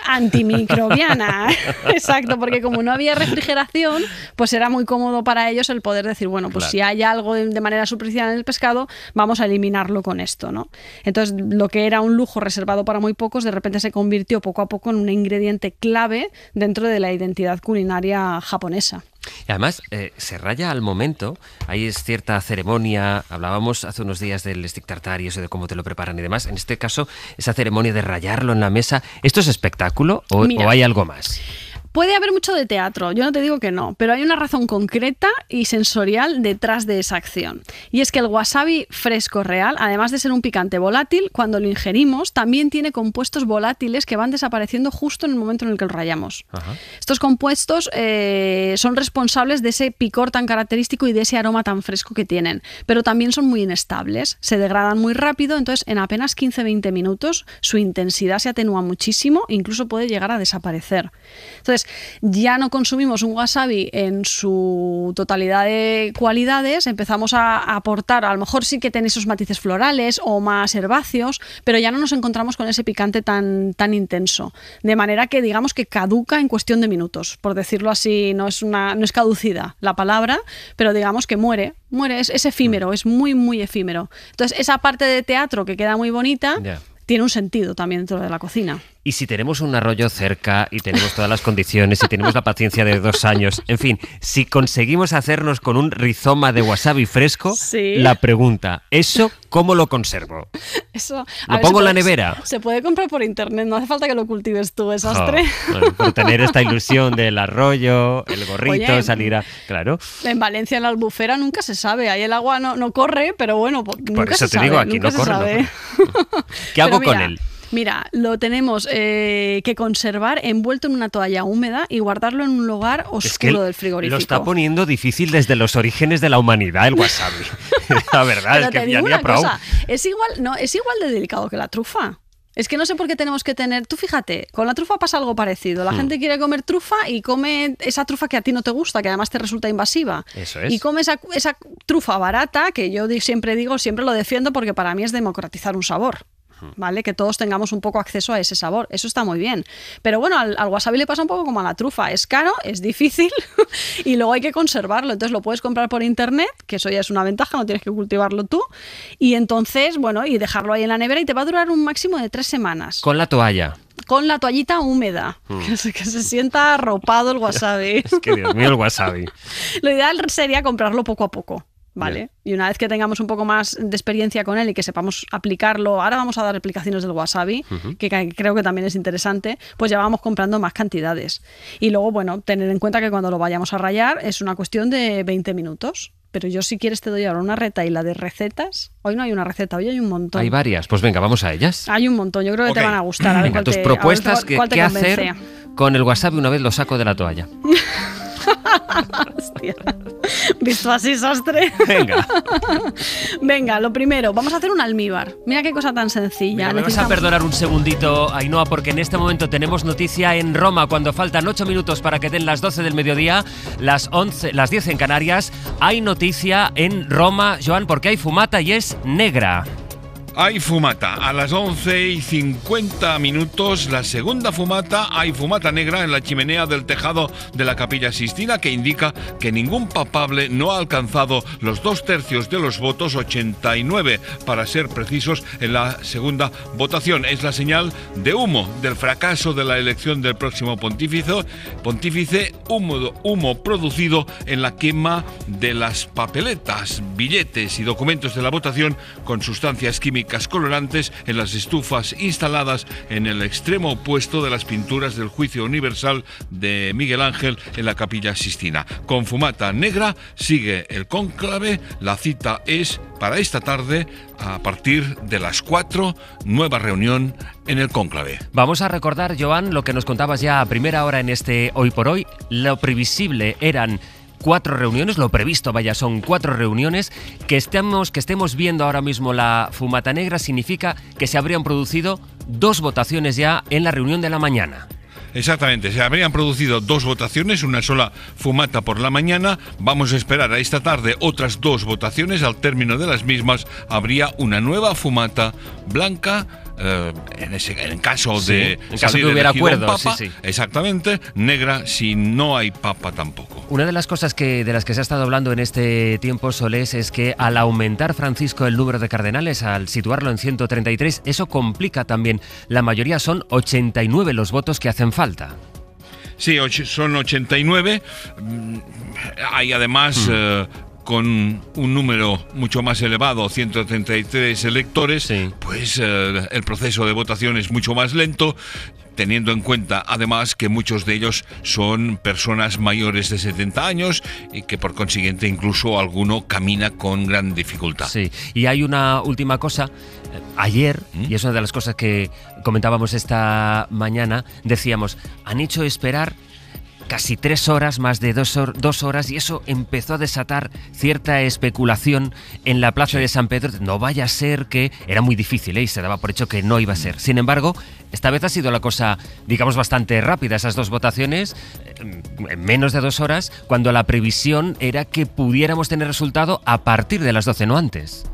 exacto, porque como no había refrigeración, pues era muy cómodo para ellos el poder decir, bueno, pues si hay algo de manera superficial en el pescado, vamos a eliminarlo con esto, ¿no? Entonces, lo que era un lujo reservado para muy pocos, de repente se convirtió poco a poco en un ingrediente clave dentro de la identidad culinaria japonesa. Y además, se raya al momento, hay cierta ceremonia, hablábamos hace unos días del stick tartar y eso de cómo te lo preparan y demás, en este caso, esa ceremonia de rayarlo en la mesa, ¿esto es espectáculo o hay algo más? Puede haber mucho de teatro, yo no te digo que no, pero hay una razón concreta y sensorial detrás de esa acción. Y es que el wasabi fresco real, además de ser un picante volátil, cuando lo ingerimos también tiene compuestos volátiles que van desapareciendo justo en el momento en el que lo rayamos. Ajá. Estos compuestos son responsables de ese picor tan característico y de ese aroma tan fresco que tienen, pero también son muy inestables, se degradan muy rápido, entonces en apenas 15-20 minutos su intensidad se atenúa muchísimo, incluso puede llegar a desaparecer. Entonces, ya no consumimos un wasabi en su totalidad de cualidades, empezamos a aportar, a lo mejor sí que tiene esos matices florales o más herbáceos, pero ya no nos encontramos con ese picante tan intenso. De manera que digamos que caduca en cuestión de minutos, por decirlo así, no es caducida la palabra, pero digamos que muere, es efímero, es muy, muy efímero. Entonces, esa parte de teatro que queda muy bonita, tiene un sentido también dentro de la cocina. Y si tenemos un arroyo cerca y tenemos todas las condiciones y tenemos la paciencia de 2 años, en fin, si conseguimos hacernos con un rizoma de wasabi fresco, la pregunta, ¿eso cómo lo conservo? Eso, ¿Lo pongo en la nevera? Se puede comprar por internet, no hace falta que lo cultives tú, desastre. Bueno, por tener esta ilusión del arroyo, el gorrito, salir a... Claro. En Valencia, en la Albufera, nunca se sabe. Ahí el agua no corre, pero bueno, por eso te digo, aquí no corre. ¿Qué hago con él? Mira, lo tenemos que conservar envuelto en una toalla húmeda y guardarlo en un lugar oscuro del frigorífico. Lo está poniendo difícil desde los orígenes de la humanidad el wasabi. La verdad pero es que te digo una cosa, es igual de delicado que la trufa. Es que no sé por qué tenemos que tener... Tú fíjate, con la trufa pasa algo parecido. La gente quiere comer trufa y come esa trufa que a ti no te gusta, que además te resulta invasiva. Eso es. Y come esa trufa barata, que yo siempre lo defiendo porque para mí es democratizar un sabor. ¿Vale? Que todos tengamos un poco acceso a ese sabor. Eso está muy bien. Pero bueno, al wasabi le pasa un poco como a la trufa. Es caro, es difícil y luego hay que conservarlo. Entonces lo puedes comprar por internet, que eso ya es una ventaja, no tienes que cultivarlo tú. Y entonces, bueno, y dejarlo ahí en la nevera y te va a durar un máximo de 3 semanas. Con la toalla. Con la toallita húmeda, que se sienta arropado el wasabi. Es que Dios mío, el wasabi. Lo ideal sería comprarlo poco a poco. ¿Vale? Y una vez que tengamos un poco más de experiencia con él y que sepamos aplicarlo, ahora vamos a dar explicaciones del wasabi, que creo que también es interesante, pues ya vamos comprando más cantidades. Y luego, bueno, tener en cuenta que cuando lo vayamos a rallar es una cuestión de 20 minutos. Pero yo, si quieres, te doy ahora una retahíla de recetas. Hoy no hay una receta, hoy hay un montón. Hay varias, pues venga, vamos a ellas. Hay un montón, yo creo que te van a gustar. A ver, venga, tus propuestas, ¿qué hacer con el wasabi una vez lo saco de la toalla? Hostia. Visto así, sastre. Venga, lo primero, vamos a hacer un almíbar. Mira qué cosa tan sencilla. Mira, me vas a perdonar un segundito, Ainhoa, porque en este momento tenemos noticia en Roma, cuando faltan 8 minutos para que den las 12 del mediodía, las 10 en Canarias. Hay noticia en Roma, Joan, porque hay fumata y es negra. Hay fumata. A las 11:50, la segunda fumata. Hay fumata negra en la chimenea del tejado de la Capilla Sistina, que indica que ningún papable no ha alcanzado los 2/3 de los votos, 89 para ser precisos, en la segunda votación. Es la señal de humo del fracaso de la elección del próximo pontífice, humo producido en la quema de las papeletas, billetes y documentos de la votación con sustancias químicas colorantes en las estufas instaladas en el extremo opuesto de las pinturas del Juicio Universal de Miguel Ángel en la Capilla Sistina. Con fumata negra sigue el cónclave. La cita es para esta tarde a partir de las 4, nueva reunión en el cónclave. Vamos a recordar, Joan, lo que nos contabas ya a primera hora en este Hoy por Hoy. Lo previsible eran 4 reuniones, lo previsto, vaya, son 4 reuniones. Que estemos viendo ahora mismo la fumata negra significa que se habrían producido 2 votaciones ya en la reunión de la mañana. Exactamente, se habrían producido 2 votaciones, una sola fumata por la mañana. Vamos a esperar a esta tarde otras 2 votaciones. Al término de las mismas habría una nueva fumata blanca. En caso de que hubiera acuerdo, papa, sí. Exactamente, negra si no hay papa tampoco. Una de las cosas de las que se ha estado hablando en este tiempo, Solés, es que al aumentar, Francisco, el número de cardenales, al situarlo en 133, eso complica también. La mayoría son 89 los votos que hacen falta. Sí, son 89. Hay además... con un número mucho más elevado, 133 electores, pues el proceso de votación es mucho más lento, teniendo en cuenta además que muchos de ellos son personas mayores de 70 años y que por consiguiente incluso alguno camina con gran dificultad. Sí, y hay una última cosa. Ayer, y es una de las cosas que comentábamos esta mañana, decíamos, han hecho esperar casi 3 horas, más de 2 horas, y eso empezó a desatar cierta especulación en la plaza de San Pedro. No vaya a ser que... Era muy difícil, y se daba por hecho que no iba a ser. Sin embargo, esta vez ha sido la cosa, digamos, bastante rápida. Esas 2 votaciones, en menos de 2 horas, cuando la previsión era que pudiéramos tener resultado a partir de las 12, no antes.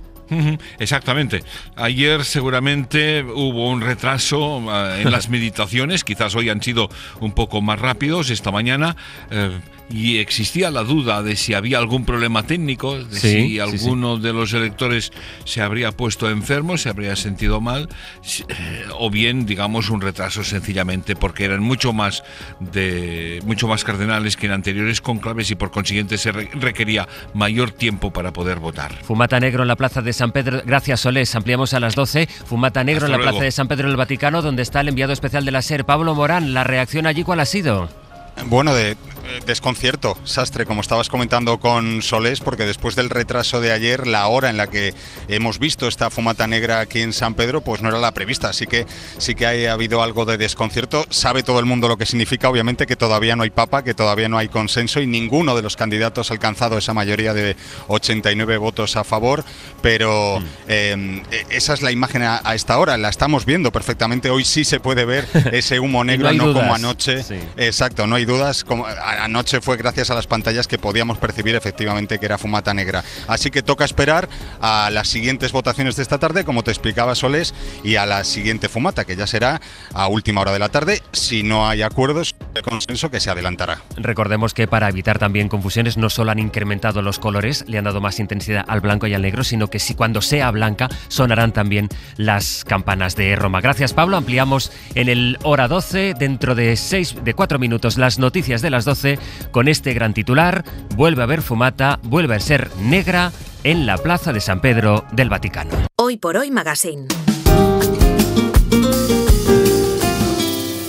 Exactamente. Ayer seguramente hubo un retraso en las meditaciones, quizás hoy han sido un poco más rápidos, esta mañana, y existía la duda de si había algún problema técnico, de si alguno de los electores se habría puesto enfermo, se habría sentido mal, o bien, digamos, un retraso sencillamente porque eran mucho más cardenales que en anteriores cónclaves y por consiguiente se requería mayor tiempo para poder votar. Fumata negro en la plaza de San Pedro. Gracias, Solés. Ampliamos a las 12. Fumata negro en la plaza de San Pedro del Vaticano, donde está el enviado especial de la SER, Pablo Morán. ¿La reacción allí cuál ha sido? Bueno, de desconcierto, Sastre, como estabas comentando con Solés, porque después del retraso de ayer, la hora en la que hemos visto esta fumata negra aquí en San Pedro, pues no era la prevista, así que sí que ha habido algo de desconcierto. Sabe todo el mundo lo que significa, obviamente, que todavía no hay papa, que todavía no hay consenso y ninguno de los candidatos ha alcanzado esa mayoría de 89 votos a favor, pero esa es la imagen a esta hora, la estamos viendo perfectamente. Hoy sí se puede ver ese humo negro, no como anoche. Sí. Exacto, no hay dudas. Como anoche fue gracias a las pantallas que podíamos percibir efectivamente que era fumata negra. Así que toca esperar a las siguientes votaciones de esta tarde, como te explicaba Solés, y a la siguiente fumata, que ya será a última hora de la tarde, si no hay acuerdos de consenso, que se adelantará. Recordemos que para evitar también confusiones, no solo han incrementado los colores, le han dado más intensidad al blanco y al negro, sino que si cuando sea blanca sonarán también las campanas de Roma. Gracias, Pablo. Ampliamos en el hora 12, dentro de 4 minutos, las noticias de las 12, con este gran titular: vuelve a haber fumata, vuelve a ser negra en la plaza de San Pedro del Vaticano. Hoy por Hoy Magazine.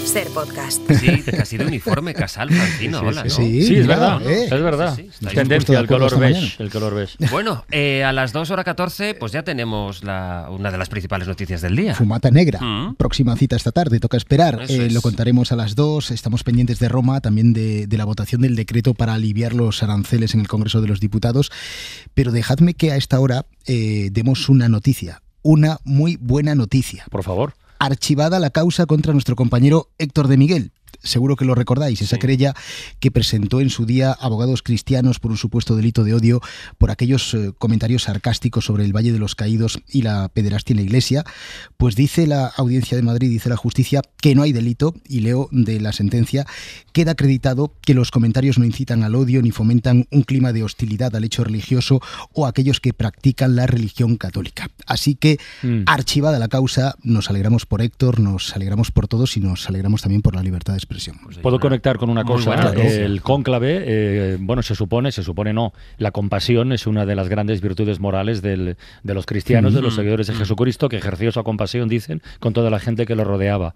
Ser podcast. Sí, casi de uniforme casal, Francino. Hola, ¿no? Sí, es verdad. Es verdad. Tendencia al color beige. El color beige. Bueno, a las 2:14, pues ya tenemos una de las principales noticias del día. Fumata negra. Próxima cita esta tarde, toca esperar. Lo contaremos a las 2. Estamos pendientes de Roma, también de la votación del decreto para aliviar los aranceles en el Congreso de los Diputados. Pero dejadme que a esta hora demos una noticia. Una muy buena noticia. Por favor. Archivada la causa contra nuestro compañero Héctor de Miguel. Seguro que lo recordáis, esa querella que presentó en su día Abogados Cristianos por un supuesto delito de odio por aquellos comentarios sarcásticos sobre el Valle de los Caídos y la pederastia en la Iglesia. Pues dice la Audiencia de Madrid, dice la justicia, que no hay delito, y leo de la sentencia: queda acreditado que los comentarios no incitan al odio ni fomentan un clima de hostilidad al hecho religioso o a aquellos que practican la religión católica. Así que, archivada la causa, nos alegramos por Héctor, nos alegramos por todos y nos alegramos también por la libertad de expresión. Puedo conectar con una cosa. El cónclave, se supone no. La compasión es una de las grandes virtudes morales de los cristianos, de los seguidores de Jesucristo, que ejerció esa compasión, dicen, con toda la gente que lo rodeaba.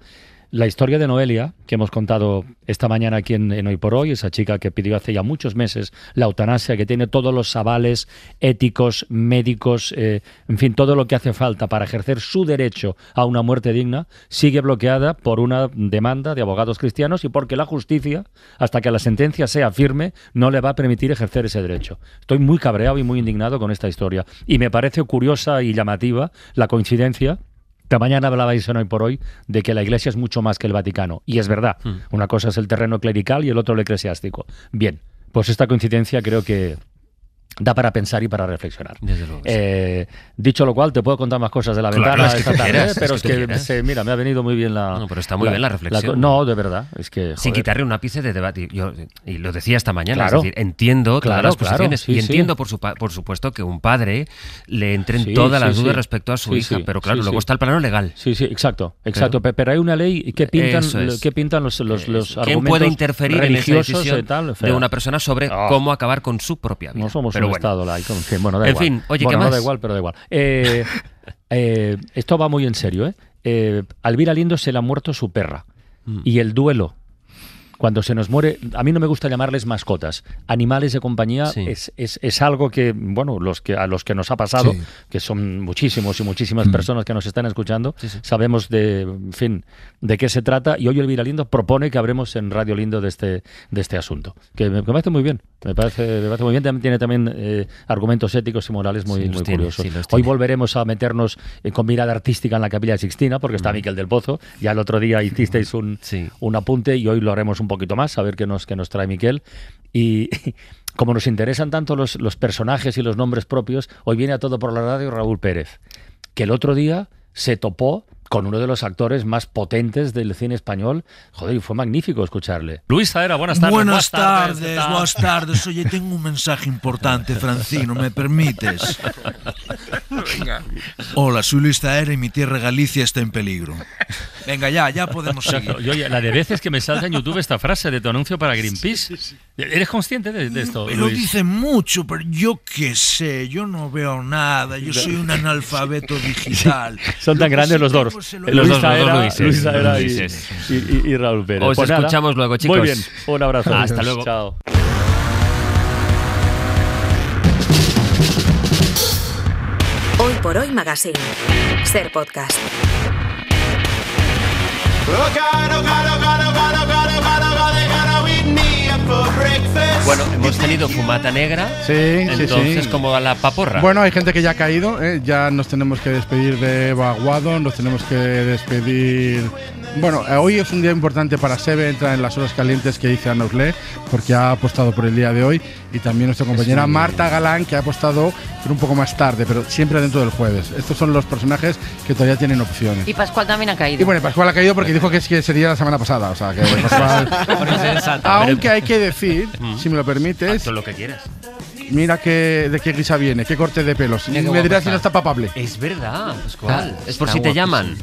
La historia de Noelia, que hemos contado esta mañana aquí en Hoy por Hoy, esa chica que pidió hace ya muchos meses la eutanasia, que tiene todos los avales éticos, médicos, en fin, todo lo que hace falta para ejercer su derecho a una muerte digna, sigue bloqueada por una demanda de abogados cristianos y porque la justicia, hasta que la sentencia sea firme, no le va a permitir ejercer ese derecho. Estoy muy cabreado y muy indignado con esta historia. Y me parece curiosa y llamativa la coincidencia. Esta mañana hablabais en Hoy por Hoy de que la Iglesia es mucho más que el Vaticano. Y es verdad. Una cosa es el terreno clerical y el otro el eclesiástico. Bien, pues esta coincidencia creo que da para pensar y para reflexionar. Desde luego, Dicho lo cual, te puedo contar más cosas de la ventana esta tarde, pero es que mira, me ha venido muy bien la... No, pero está muy bien la reflexión. No, de verdad, es que... Sin quitarle un ápice de debate. Y lo decía esta mañana, Claro. es decir, entiendo todas las posiciones sí, y sí. entiendo, por supuesto, que un padre le entren Sí, todas sí, las dudas sí. respecto a su Sí, hija, sí, pero claro, sí, luego sí. está el plano legal. Sí, exacto. Pero hay una ley que pintan, Eso es. ¿qué pintan los ¿Quién argumentos puede interferir en esa religiosos decisión y tal? de una persona sobre Ah. cómo acabar con su propia vida? No somos pero un bueno. estado laico, en fin, bueno, da En igual. fin, oye, bueno, ¿qué no más? da igual, pero da igual. Esto va muy en serio, a Elvira Lindo se le ha muerto su perra. Y el duelo, cuando se nos muere, a mí no me gusta llamarles mascotas, animales de compañía, Sí. es algo que, bueno, a los que nos ha pasado, Sí. que son muchísimos y muchísimas personas que nos están escuchando, sabemos en fin, de qué se trata, y hoy Elvira Lindo propone que hablemos en Radio Lindo de este asunto, que me parece muy bien, me parece muy bien, tiene también argumentos éticos y morales muy, Sí, los muy tiene, curiosos. sí, los Hoy tiene. volveremos a meternos con mirada artística en la Capilla Sixtina, porque está Miquel del Pozo, ya el otro día hicisteis un apunte y hoy lo haremos un poquito más, a ver qué nos trae Miquel. Y como nos interesan tanto los personajes y los nombres propios, hoy viene a todo por la radio Raúl Pérez, que el otro día se topó con uno de los actores más potentes del cine español. Joder, y fue magnífico escucharle. Luis Saera, buenas tardes. Buenas tardes. Oye, tengo un mensaje importante, Francino, ¿me permites? Venga. Hola, soy Luis Zaera y mi tierra Galicia está en peligro. Venga, ya podemos seguir. Oye, la de veces que me salta en YouTube esta frase de tu anuncio para Greenpeace. ¿Eres consciente de esto, Me lo Luis? dicen mucho, pero yo qué sé, yo no veo nada, yo soy un analfabeto digital. Son tan grandes los dos. Los dos Luis Luises. Saera Los Luises. y Raúl Pérez. Os Pues nada, escuchamos luego, chicos. Muy bien, un abrazo. Hasta luego. Chao. Hoy por Hoy Magazine. Ser podcast. Bueno, hemos tenido fumata negra. Sí, entonces, sí. como a la paporra. Bueno, hay gente que ya ha caído, ya nos tenemos que despedir de Eva Aguado, nos tenemos que despedir... Bueno, hoy es un día importante para Sebe, entra en las horas calientes que dice Ana Uslé, porque ha apostado por el día de hoy, y también nuestra compañera Sí. Marta Galán, que ha apostado pero un poco más tarde, pero siempre dentro del jueves. Estos son los personajes que todavía tienen opciones. Y Pascual también ha caído. Y bueno, Pascual ha caído porque dijo que sería la semana pasada, o sea que Pascual... Aunque hay que decir, si me lo permites... Haz lo que quieras. Mira de qué guisa viene, qué corte de pelos. Mira qué Me guapo dirás si está. no está papable. Es verdad, Pascual. Es por Está si te llaman.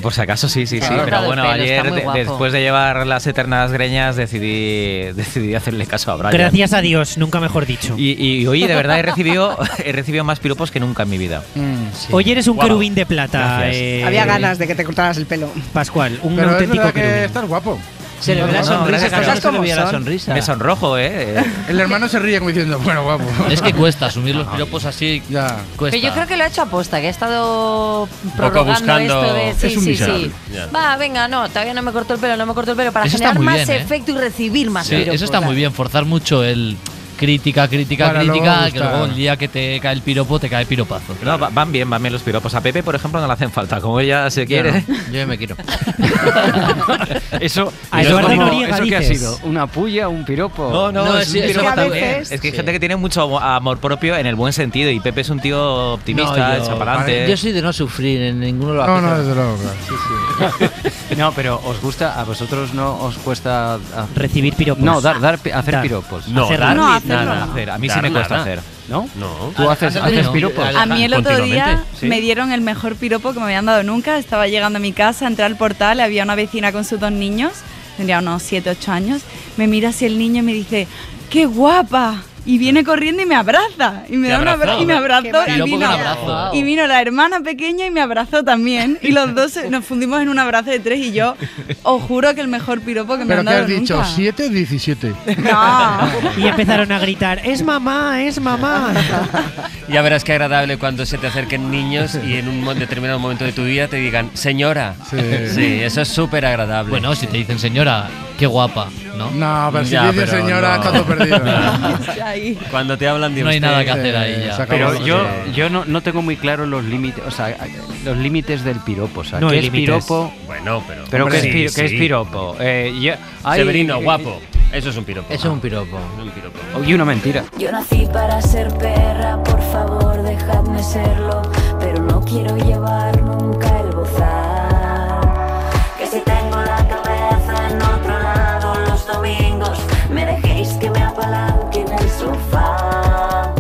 Por si acaso, sí. Claro. Pero bueno, Está ayer, muy guapo. después de llevar las eternas greñas, decidí hacerle caso a Brian. Gracias a Dios, nunca mejor dicho. Y oye, de verdad he recibido más piropos que nunca en mi vida. Hoy eres un Guau. querubín de plata. Gracias. Había ganas de que te cortaras el pelo. Pascual, un Pero es auténtico verdad que querubín. estás guapo. Se le ve la sonrisa, se le veía la sonrisa. Me sonrojo, El hermano se ríe como diciendo, bueno, guapo. Es que cuesta asumir los piropos así. Ya. Cuesta. Pero yo creo que lo ha hecho aposta, que ha estado prorrogando buscando- esto de Es un sí. miserable. Ya. Va, venga, no, todavía no me corto el pelo, para Eso está generar muy más bien, ¿eh? efecto y recibir más Sí, piropos. eso está muy bien, forzar mucho el crítica, Para luego que gustar. luego el día que te cae el piropo, te cae piropazo. No, van bien los piropos. A Pepe, por ejemplo, no le hacen falta. Como ella se quiere. Yo me quiero. A Eduardo Noriega ¿Eso qué ha dices. sido? ¿Una puya? ¿Un piropo? No, es un piropo que a también. veces- Es que hay gente que tiene mucho amor propio en el buen sentido. Y Pepe es un tío optimista, echa para adelante. Yo soy de no sufrir en ninguno de los No, aspectos. desde luego, claro. No, pero ¿os gusta? ¿A vosotros no os cuesta recibir piropos? No, hacer piropos. No, Hacerlo. dar, No, hacerlo nada. no. Hacer. A mí sí Dar me cuesta nada. hacer. ¿No? No. ¿Tú haces piropos? A mí el otro día ¿Sí? me dieron el mejor piropo que me habían dado nunca. Estaba llegando a mi casa, entré al portal, había una vecina con sus dos niños, tendría unos 7, 8 años. Me mira así el niño y me dice, ¡qué guapa! Y viene corriendo y me abraza. Y me Te da un abrazó. abrazo. Y me abrazó. Qué piropo con abrazo. Y vino la hermana pequeña y me abrazó también. Y los dos nos fundimos en un abrazo de 3. Y yo os juro que el mejor piropo que me ¿Pero han qué dado has dicho? nunca. ¿7 o 17? No. Y empezaron a gritar, ¡es mamá, es mamá! Ya verás qué agradable cuando se te acerquen niños y en un determinado momento de tu vida te digan, señora. Sí. Eso es súper agradable. Bueno, si te dicen señora, qué guapa, ¿no? No, pero si Ya, dice pero señora, no. está todo perdido. Ahí. Cuando te hablan de No hay usted, nada que hacer ahí ya. se acabó. Pero yo no tengo muy claro los límites, o sea, los límites del piropo. O sea, No ¿qué hay es límites. piropo? Bueno, pero... ¿Pero hombre, qué es sí. piropo? Severino, guapo. Eso es un piropo. Eso es un piropo. Y una mentira. Yo nací para ser perra, por favor dejadme serlo, pero no quiero llevar nunca el bozal. Que si tengo la cabeza en otro lado los domingos, me dejéis que me apalanque en el sofá.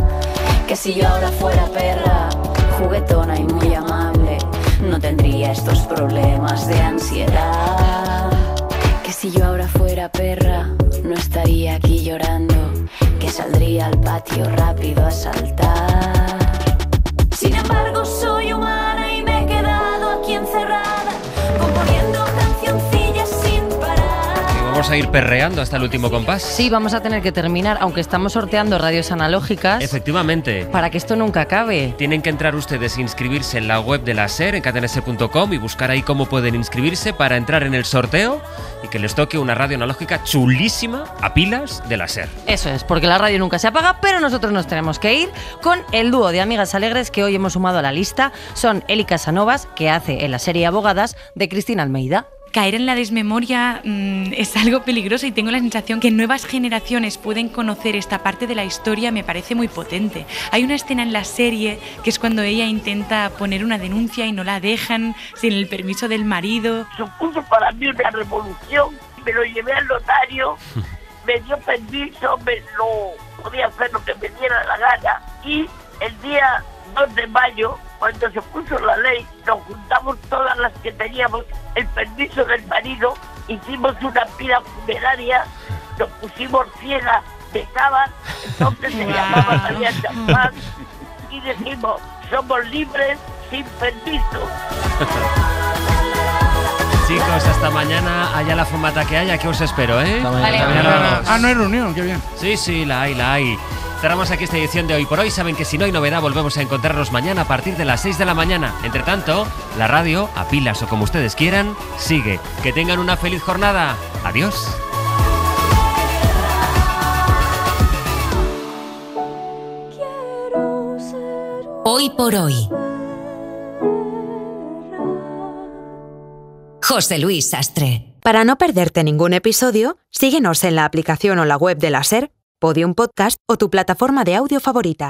Que si yo ahora fuera perra, juguetona y muy amable, no tendría estos problemas de ansiedad. Que si yo ahora fuera perra, no estaría aquí llorando, que saldría al patio rápido a saltar. Sin embargo, soy humana y me he quedado aquí encerrada, componiendo cancioncillas sin parar. Vamos a ir perreando hasta el último compás. Sí, vamos a tener que terminar, aunque estamos sorteando radios analógicas. Efectivamente. Para que esto nunca acabe. Tienen que entrar ustedes e inscribirse en la web de la SER, en cadenase.com, y buscar ahí cómo pueden inscribirse para entrar en el sorteo y que les toque una radio analógica chulísima a pilas de la SER. Eso es, porque la radio nunca se apaga, pero nosotros nos tenemos que ir con el dúo de amigas alegres que hoy hemos sumado a la lista. Son Eli Casanovas, que hace en la serie Abogadas, de Cristina Almeida. Caer en la desmemoria es algo peligroso y tengo la sensación que nuevas generaciones pueden conocer esta parte de la historia, me parece muy potente. Hay una escena en la serie que es cuando ella intenta poner una denuncia y no la dejan sin el permiso del marido. Supuso para mí una revolución, me lo llevé al notario, me dio permiso, podía hacer lo que me diera la gana y el día 2 de mayo, cuando se puso la ley, nos juntamos todas las que teníamos el permiso del marido, hicimos una pira funeraria, nos pusimos ciegas de sábado, entonces se llamaba María Champán y dijimos, somos libres sin permiso. Chicos, hasta mañana, haya la fumata que haya, que os espero, ¿eh? Vale. No hay reunión, qué bien. Sí, la hay. Cerramos aquí esta edición de Hoy por Hoy. Saben que si no hay novedad, volvemos a encontrarnos mañana a partir de las 6 de la mañana. Entre tanto, la radio, a pilas o como ustedes quieran, sigue. Que tengan una feliz jornada. Adiós. Hoy por Hoy. José Luis Sastre. Para no perderte ningún episodio, síguenos en la aplicación o la web de la SER, Podium Podcast o tu plataforma de audio favorita.